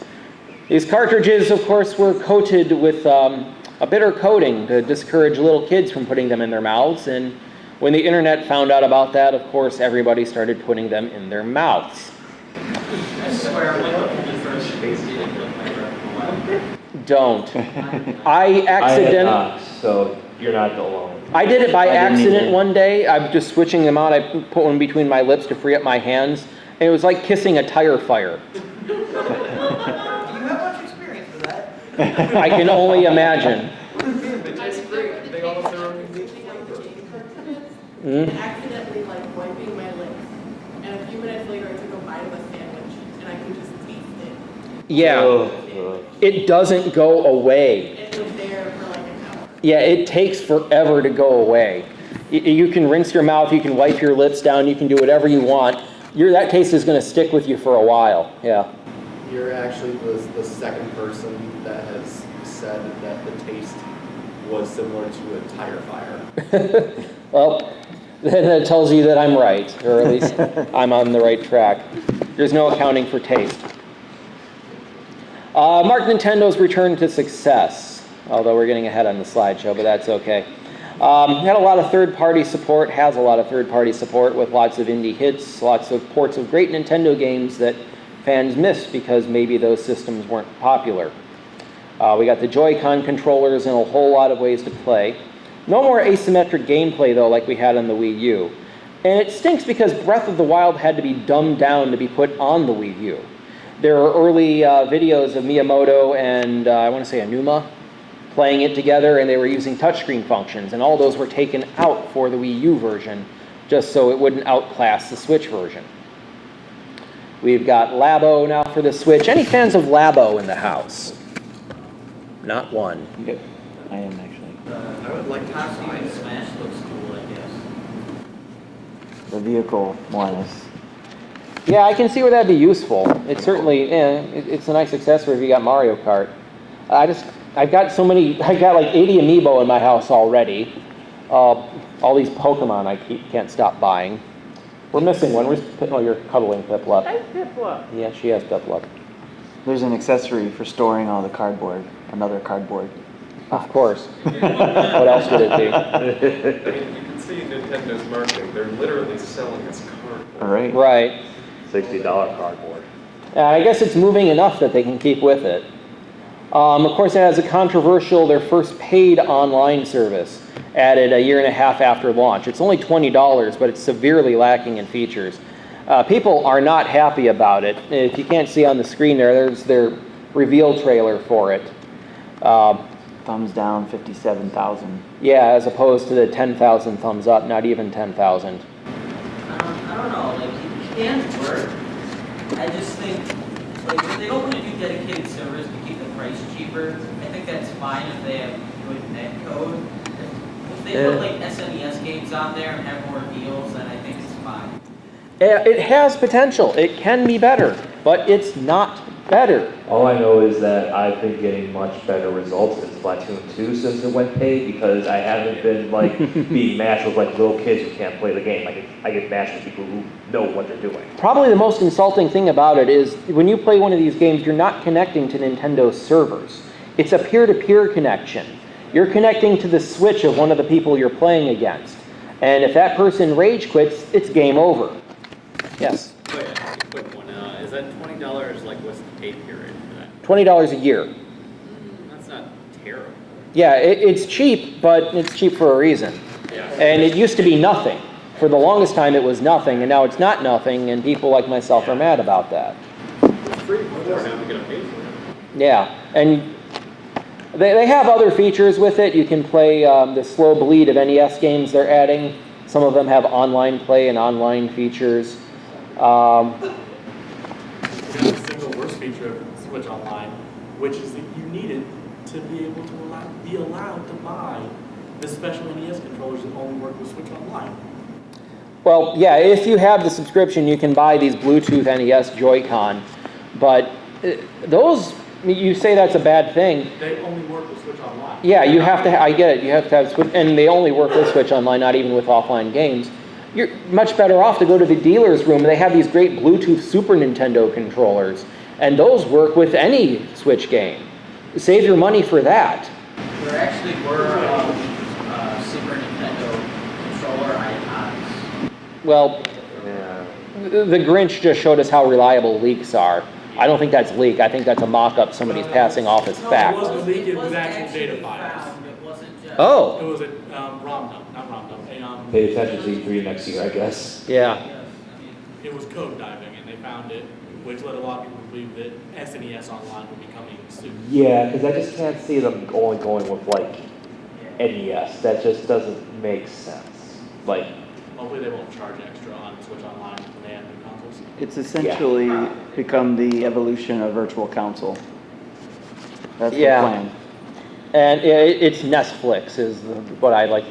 These cartridges, of course, were coated with a bitter coating to discourage little kids from putting them in their mouths, and when the internet found out about that, of course, everybody started putting them in their mouths. I swear, I'm like when you first tasted it with my breath. Don't. I accidentally. So you're not alone. I did it by accident one day. I was just switching them out. I put one between my lips to free up my hands, and it was like kissing a tire fire. Do you have much experience with that? I can only imagine. And accidentally like wiping my lips. And a few minutes later I took a bite of a sandwich and I could just taste it. Yeah. It doesn't go away. It was there for like an hour. Yeah, it takes forever to go away. You can rinse your mouth, you can wipe your lips down, you can do whatever you want. That taste is going to stick with you for a while. Yeah. You're actually the second person that has said that the taste was similar to a tire fire. Well, then that tells you that I'm right, or at least I'm on the right track. There's no accounting for taste. Mark Nintendo's return to success, although we're getting ahead on the slideshow, but that's okay. Had a lot of third-party support, has a lot of third-party support with lots of indie hits, lots of ports of great Nintendo games that fans missed because maybe those systems weren't popular. We got the Joy-Con controllers and a whole lot of ways to play. No more asymmetric gameplay, though, like we had on the Wii U. And it stinks because Breath of the Wild had to be dumbed down to be put on the Wii U. There are early videos of Miyamoto and, I want to say, Aonuma playing it together, and they were using touchscreen functions, and all those were taken out for the Wii U version, just so it wouldn't outclass the Switch version. We've got Labo now for the Switch. Any fans of Labo in the house? Not one. Yep, I am actually. I would like to see Smash looks cool, I guess. The vehicle one is. Yeah, I can see where that'd be useful. It's certainly, it's a nice accessory if you got Mario Kart. I've got so many, I've got like 80 amiibo in my house already. All these Pokemon I can't stop buying. We're missing one. You're cuddling Piplup. Hi, Piplup. Yeah, she has Piplup. There's an accessory for storing all the cardboard, another cardboard. Of course. What else would it be? You can see Nintendo's marketing. They're literally selling us cardboard. All right. Right. $60 cardboard. I guess it's moving enough that they can keep with it. Of course, it has a controversial, their first paid online service, added a year and a half after launch. It's only $20, but it's severely lacking in features. People are not happy about it. If you can't see on the screen there's their reveal trailer for it. Thumbs down, 57,000. Yeah, as opposed to the 10,000 thumbs up, not even 10,000. I don't know, like, it can work. I just think, like, if they don't want to do dedicated servers to keep the price cheaper, I think that's fine if they have good net code. If they put, like, SNES games on there and have more deals, then I think it's fine. It has potential. It can be better, but it's not better. All I know is that I've been getting much better results in Splatoon 2 since it went paid because I haven't been like being matched with like little kids who can't play the game. I get matched with people who know what they're doing. Probably the most insulting thing about it is when you play one of these games, you're not connecting to Nintendo's servers. It's a peer-to-peer connection. You're connecting to the Switch of one of the people you're playing against. And if that person rage quits, it's game over. Yes? Quick one. Is that $20, like, what's the pay period for that? $20 a year. That's not terrible. Yeah, it's cheap, but it's cheap for a reason. Yeah. And it used to be nothing. For the longest time, it was nothing, and now it's not nothing, and people like myself are mad about that. It's free before, now we're going to pay for it. Yeah, and they have other features with it. You can play the slow bleed of NES games they're adding. Some of them have online play and online features. The single worst feature of Switch Online, which is that you need it to be able to be allowed to buy the special NES controllers that only work with Switch Online. Well, yeah, if you have the subscription, you can buy these Bluetooth NES Joy-Con, but those, you say that's a bad thing. They only work with Switch Online. Yeah, you have to, I get it, you have to have Switch, and they only work with Switch Online, not even with offline games. You're much better off to go to the dealer's room. They have these great Bluetooth Super Nintendo controllers, and those work with any Switch game. Save your money for that. There actually were Super Nintendo controller icons. Well, the Grinch just showed us how reliable leaks are. I don't think that's leak. I think that's a mock-up somebody's passing off as fact. It wasn't a leak, it was actually data files. Oh. It was a ROM dump, not ROM dump. Pay attention to E3 next year, I guess. Yeah. It was code diving, and they found it, which led a lot of people to believe that SNES Online would be coming soon. Yeah, because I just can't see them only going with like NES. That just doesn't make sense. Like, hopefully they won't charge extra on Switch Online when they add new consoles. It's essentially become the evolution of Virtual Console. That's the plan. And it's Netflix is what I like,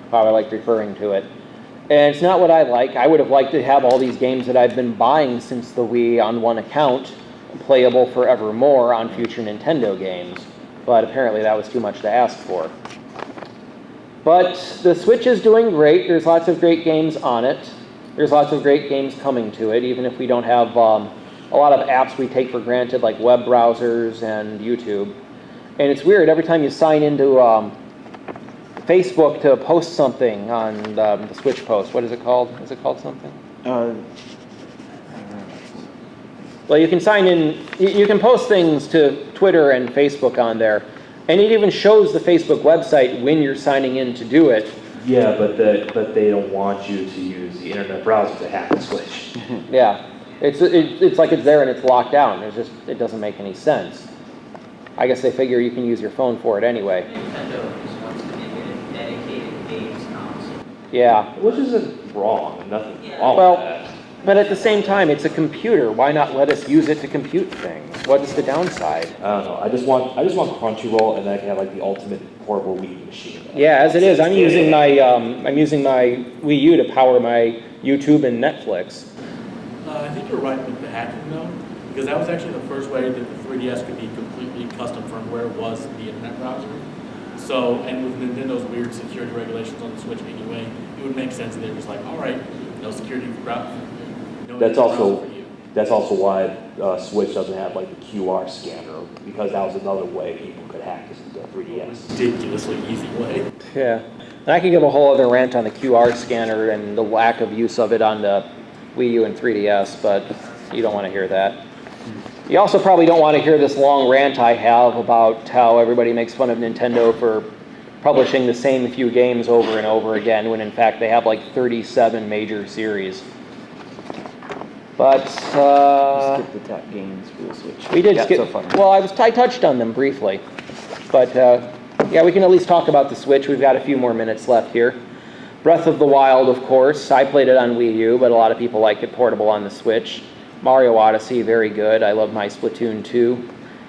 how I like referring to it. And it's not what I like. I would have liked to have all these games that I've been buying since the Wii on one account, playable forevermore on future Nintendo games. But apparently that was too much to ask for. But the Switch is doing great. There's lots of great games on it. There's lots of great games coming to it, even if we don't have a lot of apps we take for granted, like web browsers and YouTube. And it's weird, every time you sign into Facebook to post something on the Switch post. What is it called? Is it called something? Well, you can sign in, you can post things to Twitter and Facebook on there, and it even shows the Facebook website when you're signing in to do it. Yeah, but they don't want you to use the internet browser to hack the Switch. Yeah, it's like it's there and it's locked down. It doesn't make any sense. I guess they figure you can use your phone for it anyway. Nintendo just wants to make it a dedicated games console. Yeah. Which isn't wrong, nothing wrong Well, with that. but at the same time, it's a computer. Why not let us use it to compute things? What's the downside? I don't know. I just want Crunchyroll, and then I can have like the ultimate portable Wii machine. Yeah, as it is, I'm using my Wii U to power my YouTube and Netflix. I think you're right with the hacking though, because that was actually the first way that the 3DS could be completely custom firmware was the internet browser. So, and with Nintendo's weird security regulations on the Switch anyway, it would make sense that they're just like, all right, no security for browser. That's also why Switch doesn't have like the QR scanner, because that was another way people could hack the 3DS. Ridiculously easy way. Yeah, and I could give a whole other rant on the QR scanner and the lack of use of it on the Wii U and 3DS, but you don't want to hear that. You also probably don't want to hear this long rant I have about how everybody makes fun of Nintendo for publishing the same few games over and over again, when in fact they have like 37 major series. But skip the top games for the Switch. We did skip. So far. Well, I touched on them briefly, but yeah, we can at least talk about the Switch. We've got a few more minutes left here. Breath of the Wild, of course. I played it on Wii U, but a lot of people like it portable on the Switch. Mario Odyssey, very good. I love my Splatoon 2.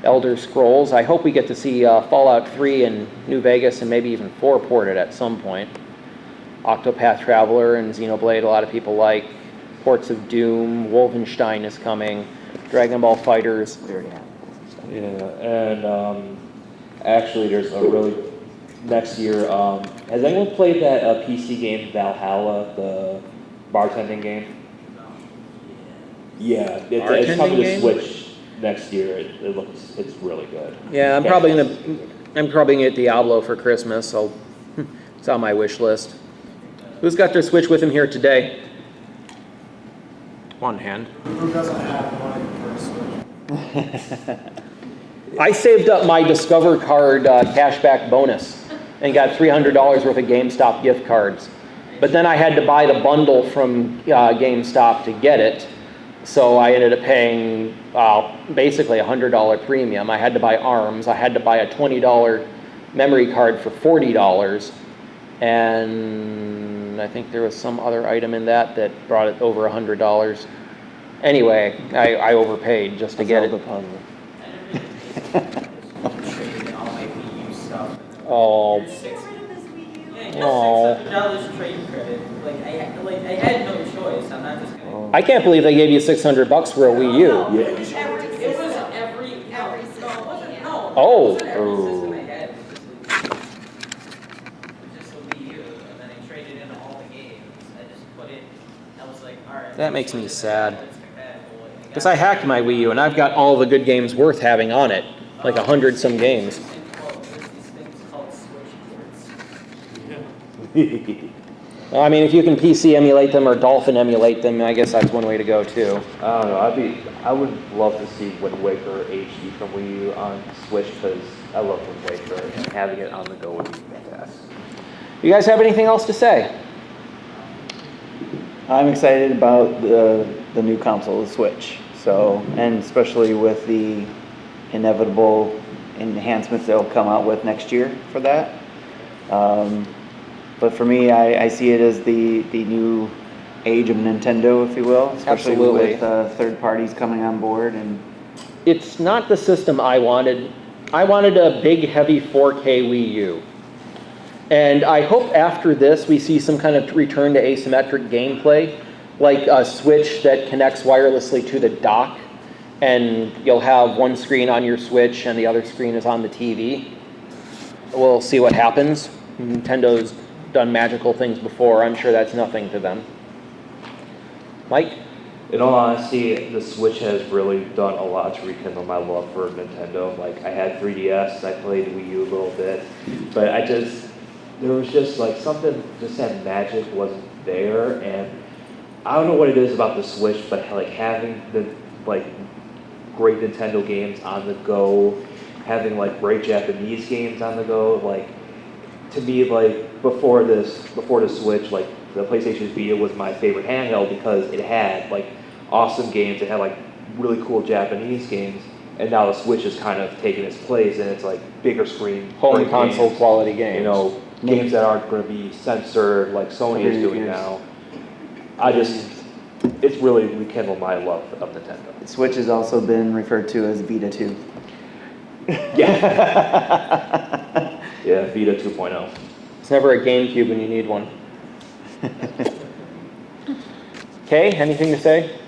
Elder Scrolls. I hope we get to see Fallout 3 in New Vegas and maybe even 4 ported at some point. Octopath Traveler and Xenoblade, a lot of people like. Ports of Doom, Wolfenstein is coming, Dragon Ball Fighters. Yeah, and actually there's a really, next year, has anyone played that PC game Valhalla, the bartending game? Yeah, it's coming to Switch next year. It's really good. Yeah, I'm probably gonna get Diablo for Christmas, so it's on my wish list. Who's got their Switch with him here today? One hand. Who doesn't have money for a Switch? I saved up my Discover card cashback bonus and got $300 worth of GameStop gift cards. But then I had to buy the bundle from GameStop to get it. So I ended up paying basically a $100 premium. I had to buy ARMS. I had to buy a $20 memory card for $40. And I think there was some other item in that brought it over $100. Anyway, I overpaid just to get it. Oh. $600 trade credit. I had no choice. I'm not just gonna. I can't believe they gave you $600 for a Wii U. It was every system. Oh. It was every system I had. It was just a Wii U, and then I traded in all the games. I just put it. I was like, all right. That makes me sad. Because I hacked my Wii U and I've got all the good games worth having on it. Like 100 some games. Well, I mean, if you can PC emulate them or Dolphin emulate them, I guess that's one way to go too. I don't know. I would love to see Wind Waker HD from Wii U on Switch, because I love Wind Waker, and having it on the go would be fantastic. You guys have anything else to say? I'm excited about the new console, the Switch. So, and especially with the inevitable enhancements they'll come out with next year for that. But for me, I see it as the new age of Nintendo, if you will, especially Absolutely. with third parties coming on board. And it's not the system I wanted. I wanted a big, heavy 4K Wii U. And I hope after this we see some kind of return to asymmetric gameplay, like a Switch that connects wirelessly to the dock, and you'll have one screen on your Switch and the other screen is on the TV. We'll see what happens. Nintendo's done magical things before. I'm sure that's nothing to them. Mike? In all honesty, the Switch has really done a lot to rekindle my love for Nintendo. Like, I had 3DS, I played Wii U a little bit, but there was just like something, just that magic wasn't there, and I don't know what it is about the Switch, but like having the like great Nintendo games on the go, having like great Japanese games on the go, like to me, like before the Switch, like the PlayStation Vita was my favorite handheld because it had like awesome games, it had like really cool Japanese games, and now the Switch has kind of taken its place, and it's like bigger screen, home great console games, quality games. you know, games that aren't going to be censored like Sony is doing now. It's really rekindled my love of Nintendo. Switch has also been referred to as Vita 2. Yeah. Yeah, Vita 2.0. It's never a GameCube when you need one. Okay, anything to say?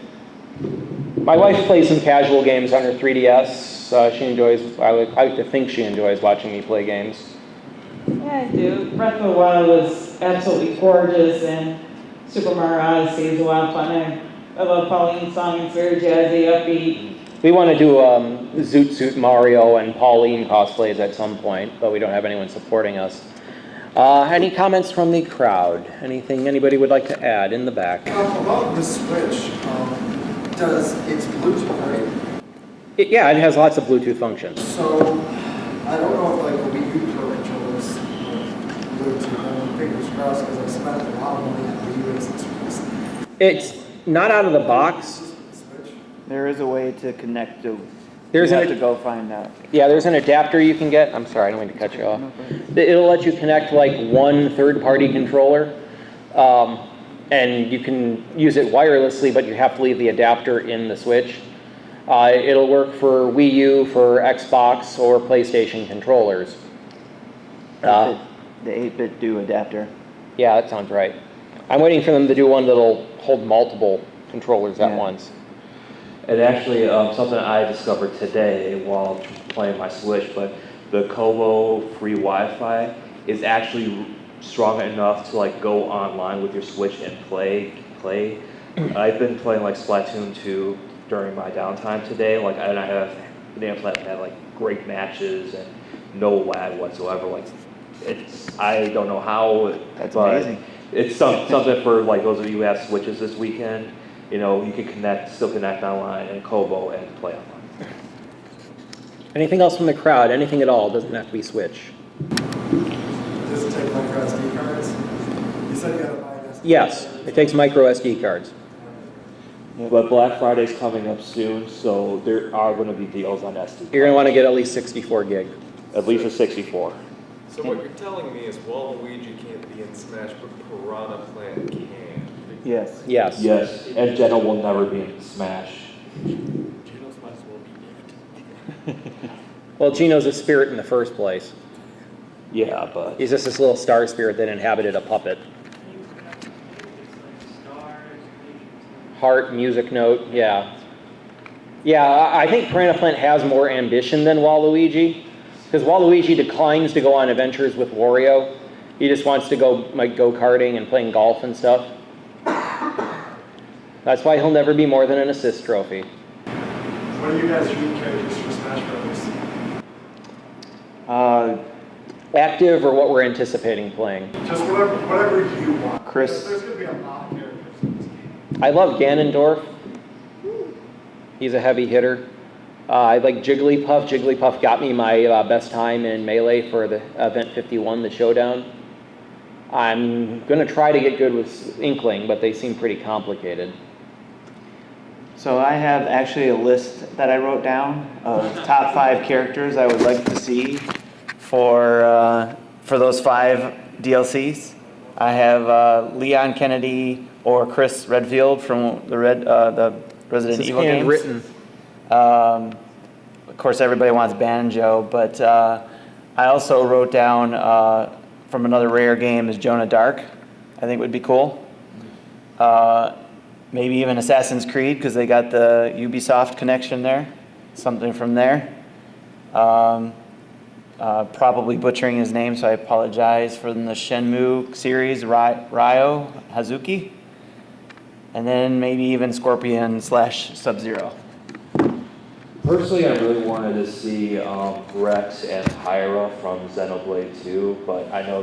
My wife plays some casual games on her 3DS. She enjoys, I like to think she enjoys watching me play games. Yeah, I do. Breath of the Wild was absolutely gorgeous, and Super Mario Odyssey is a lot of fun. I love Pauline's song. It's very jazzy, upbeat. We want to do Zoot Suit Mario and Pauline cosplays at some point, but we don't have anyone supporting us. Any comments from the crowd? Anything anybody would like to add in the back? About the Switch, does it's Bluetooth, right? Yeah, it has lots of Bluetooth functions. So I don't know if like the Wii U Pro controllers Bluetooth. I'm fingers crossed because I spent a lot of money on Wii U accessories. It's not out of the box. There is a way to connect to. You have to go find out. Yeah, there's an adapter you can get. I'm sorry, I don't mean to cut you off. It'll let you connect like one third-party controller, and you can use it wirelessly, but you have to leave the adapter in the Switch. It'll work for Wii U, for Xbox, or PlayStation controllers. The 8-bit do adapter. Yeah, that sounds right. I'm waiting for them to do one that'll hold multiple controllers at once. And actually, something I discovered today while playing my Switch, but the Kobo free Wi-Fi is actually strong enough to like go online with your Switch and play. I've been playing like Splatoon 2 during my downtime today, and I have been able to have like great matches and no lag whatsoever. Like I don't know how. That's amazing. It's something for like those of you who have Switches this weekend. You know, you can still connect online and Kobo and play online. Anything else from the crowd? Anything at all? Doesn't have to be Switch. Does it take micro SD cards? You said you got to buy an SD Yes, it takes micro SD cards. But Black Friday's coming up soon, so there are going to be deals on SD. You're going to want to get at least 64 gig. At least a 64. So what you're telling me is Waluigi can't be in Smash, but Piranha Plant can. Yes. Yes. Yes, and Jenna will never be in Smash. Genos might as well be dead. Well, Gino's a spirit in the first place. Yeah, but He's just this little star spirit that inhabited a puppet. Heart, music note, yeah. Yeah, I think Piranha Plant has more ambition than Waluigi, because Waluigi declines to go on adventures with Wario. He just wants to go like go-karting and playing golf and stuff. That's why he'll never be more than an assist trophy. What are you guys' dream characters for Smash Brothers? Active or what we're anticipating playing? Just whatever you want. Chris. There's going to be a lot of characters in this game. I love Ganondorf. He's a heavy hitter. I like Jigglypuff. Jigglypuff got me my best time in Melee for the Event 51, the showdown. I'm going to try to get good with Inkling, but they seem pretty complicated. So I have actually a list that I wrote down of top 5 characters I would like to see for those 5 DLCs. I have Leon Kennedy or Chris Redfield from the Resident Evil games. Handwritten. Of course, everybody wants Banjo, but I also wrote down from another Rare game is Jonah Dark. I think would be cool. Maybe even Assassin's Creed, because they got the Ubisoft connection there. Something from there. Probably butchering his name, so I apologize. From the Shenmue series, Ryo Hazuki. And then maybe even Scorpion / Sub-Zero. personally, I really wanted to see Rex and Pyra from Xenoblade 2, but I know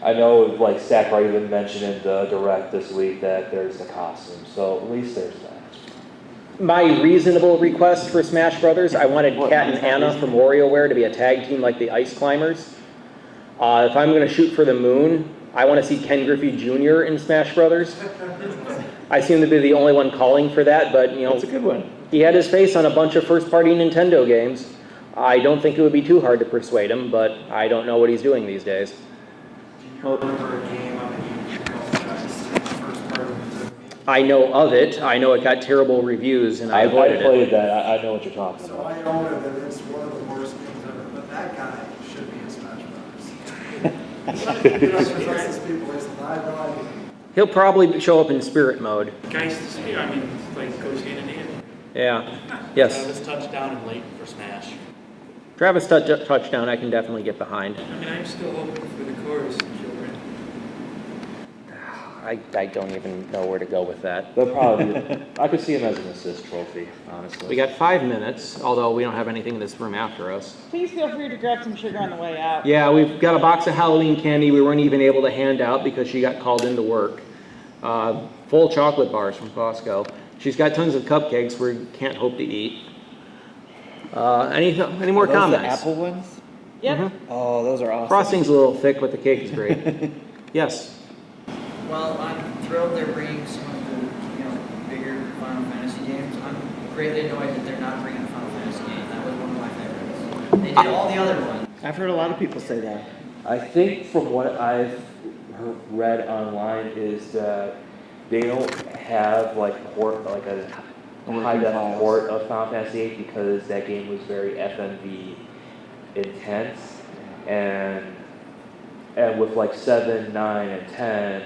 I know, like, Sakurai even mentioned in the Direct this week that there's the costume, so at least there's that. My reasonable request for Smash Brothers, I wanted Kat and Anna from WarioWare to be a tag team like the Ice Climbers. If I'm going to shoot for the moon, I want to see Ken Griffey Jr. in Smash Brothers. I seem to be the only one calling for that, but you know, That's a good one. He had his face on a bunch of first-party Nintendo games. I don't think it would be too hard to persuade him, but I don't know what he's doing these days. I know of it. I know it got terrible reviews, and I avoided I played it. that. I know what you're talking So about. I own it, and it's one of the worst games ever, but that guy should be in Smash Brothers. He possesses people, he's I have no idea. He'll probably show up in spirit mode. Guys, I mean, like, goes hand in hand. Yeah. Yes. Travis touchdown and late for Smash. Travis touchdown, I can definitely get behind. I mean, I'm still hoping for the chorus children. I don't even know where to go with that. They'll probably, I could see him as an assist trophy, honestly. We got 5 minutes, although we don't have anything in this room after us. Please feel free to grab some sugar on the way out. Yeah, we've got a box of Halloween candy we weren't even able to hand out because she got called into work. Full chocolate bars from Costco. She's got tons of cupcakes we can't hope to eat. Any more Are those comments? the apple ones? Yep. Oh, those are awesome. Frosting's a little thick, but the cake is great. Yes. Well, I'm thrilled they're bringing some of the, bigger Final Fantasy games. I'm greatly annoyed that they're not bringing a Final Fantasy game. That was one of my favorites. They did all the other ones. I've heard a lot of people say that. I think from what I've read online is that they don't have like a high def port of Final Fantasy VIII because that game was very FMV intense, and with like 7, 9, and 10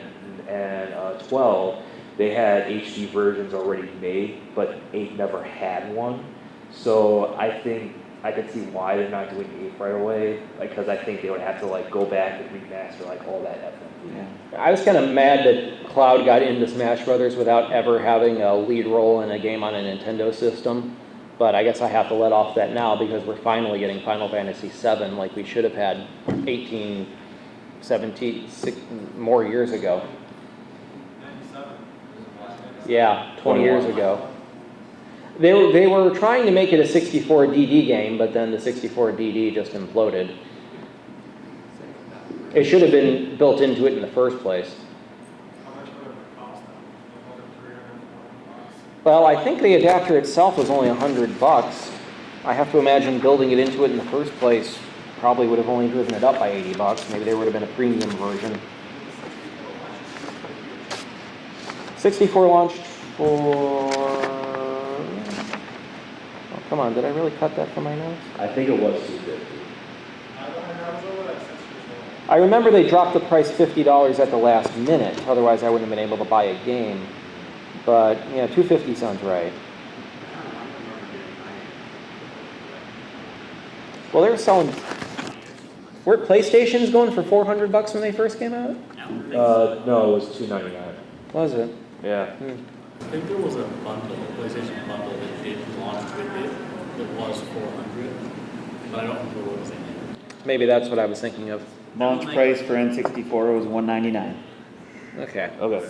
and 12, they had HD versions already made, but 8 never had one. So I think I could see why they're not doing 8 right away, because I think they would have to like go back and remaster like all that FMV. Yeah. I was kind of mad that Cloud got into Smash Brothers without ever having a lead role in a game on a Nintendo system. But I guess I have to let off that now because we're finally getting Final Fantasy VII like we should have had 18, 17 more years ago. Yeah, 20 years ago. They were trying to make it a 64 DD game, but then the 64 DD just imploded. It should have been built into it in the first place. Well, I think the adapter itself was only $100. I have to imagine building it into it in the first place probably would have only driven it up by $80. Maybe there would have been a premium version. 64 launched for... Oh, come on, did I really cut that from my notes? I think it was 250. I remember they dropped the price $50 at the last minute, otherwise I wouldn't have been able to buy a game. But, yeah, $250 sounds right. Well, they were selling... Weren't PlayStations going for $400 when they first came out? No, it was $299. Was it? Yeah. I think there was a bundle, a PlayStation bundle that did launch with it that was $400, but I don't remember what was in it. Maybe that's what I was thinking of. Launch price for N64 was $199. Okay. Okay.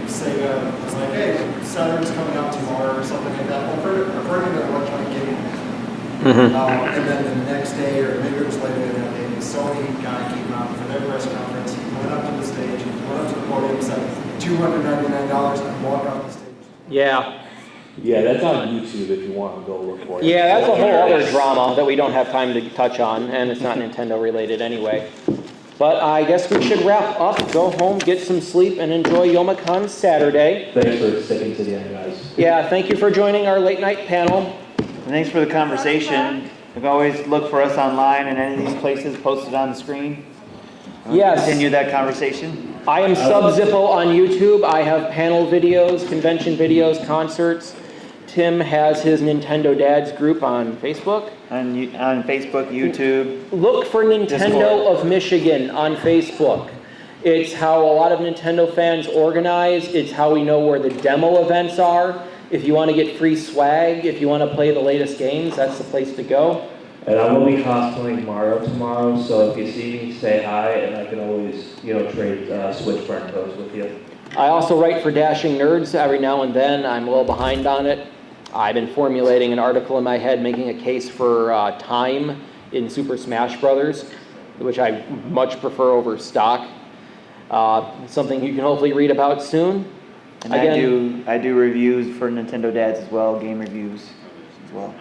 Sega was like, hey, Saturn's coming out tomorrow or something like that. According to Electronic Gaming. And then the next day, or maybe it was later that day, the Sony guy came out for their press conference. He went up to the stage, went up to the podium, said $299, and walked off the stage. Yeah. Yeah, that's on YouTube if you want to go look for it. Yeah, that's a whole other drama that we don't have time to touch on, and it's not Nintendo related anyway. But I guess we should wrap up, go home, get some sleep, and enjoy Youmacon Saturday. Thanks for sticking to the end, guys. Yeah, thank you for joining our late night panel. And thanks for the conversation. You can always look for us online in any of these places posted on the screen. Yes. Continue that conversation. I am Zippo on YouTube. I have panel videos, convention videos, concerts. Tim has his Nintendo Dads group on Facebook. On Facebook, YouTube. Look for Nintendo Discord. of Michigan on Facebook. It's how a lot of Nintendo fans organize. It's how we know where the demo events are. If you want to get free swag, if you want to play the latest games, that's the place to go. And I will be cosplaying Mario tomorrow, so if you see me, say hi, and I can always, trade Switch burn codes with you. I also write for Dashing Nerds every now and then. I'm a little behind on it. I've been formulating an article in my head, making a case for time in Super Smash Brothers, which I much prefer over stock. Something you can hopefully read about soon. And I do reviews for Nintendo Dads as well, game reviews as well.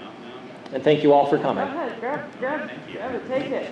And thank you all for coming. Go ahead, grab it, take it.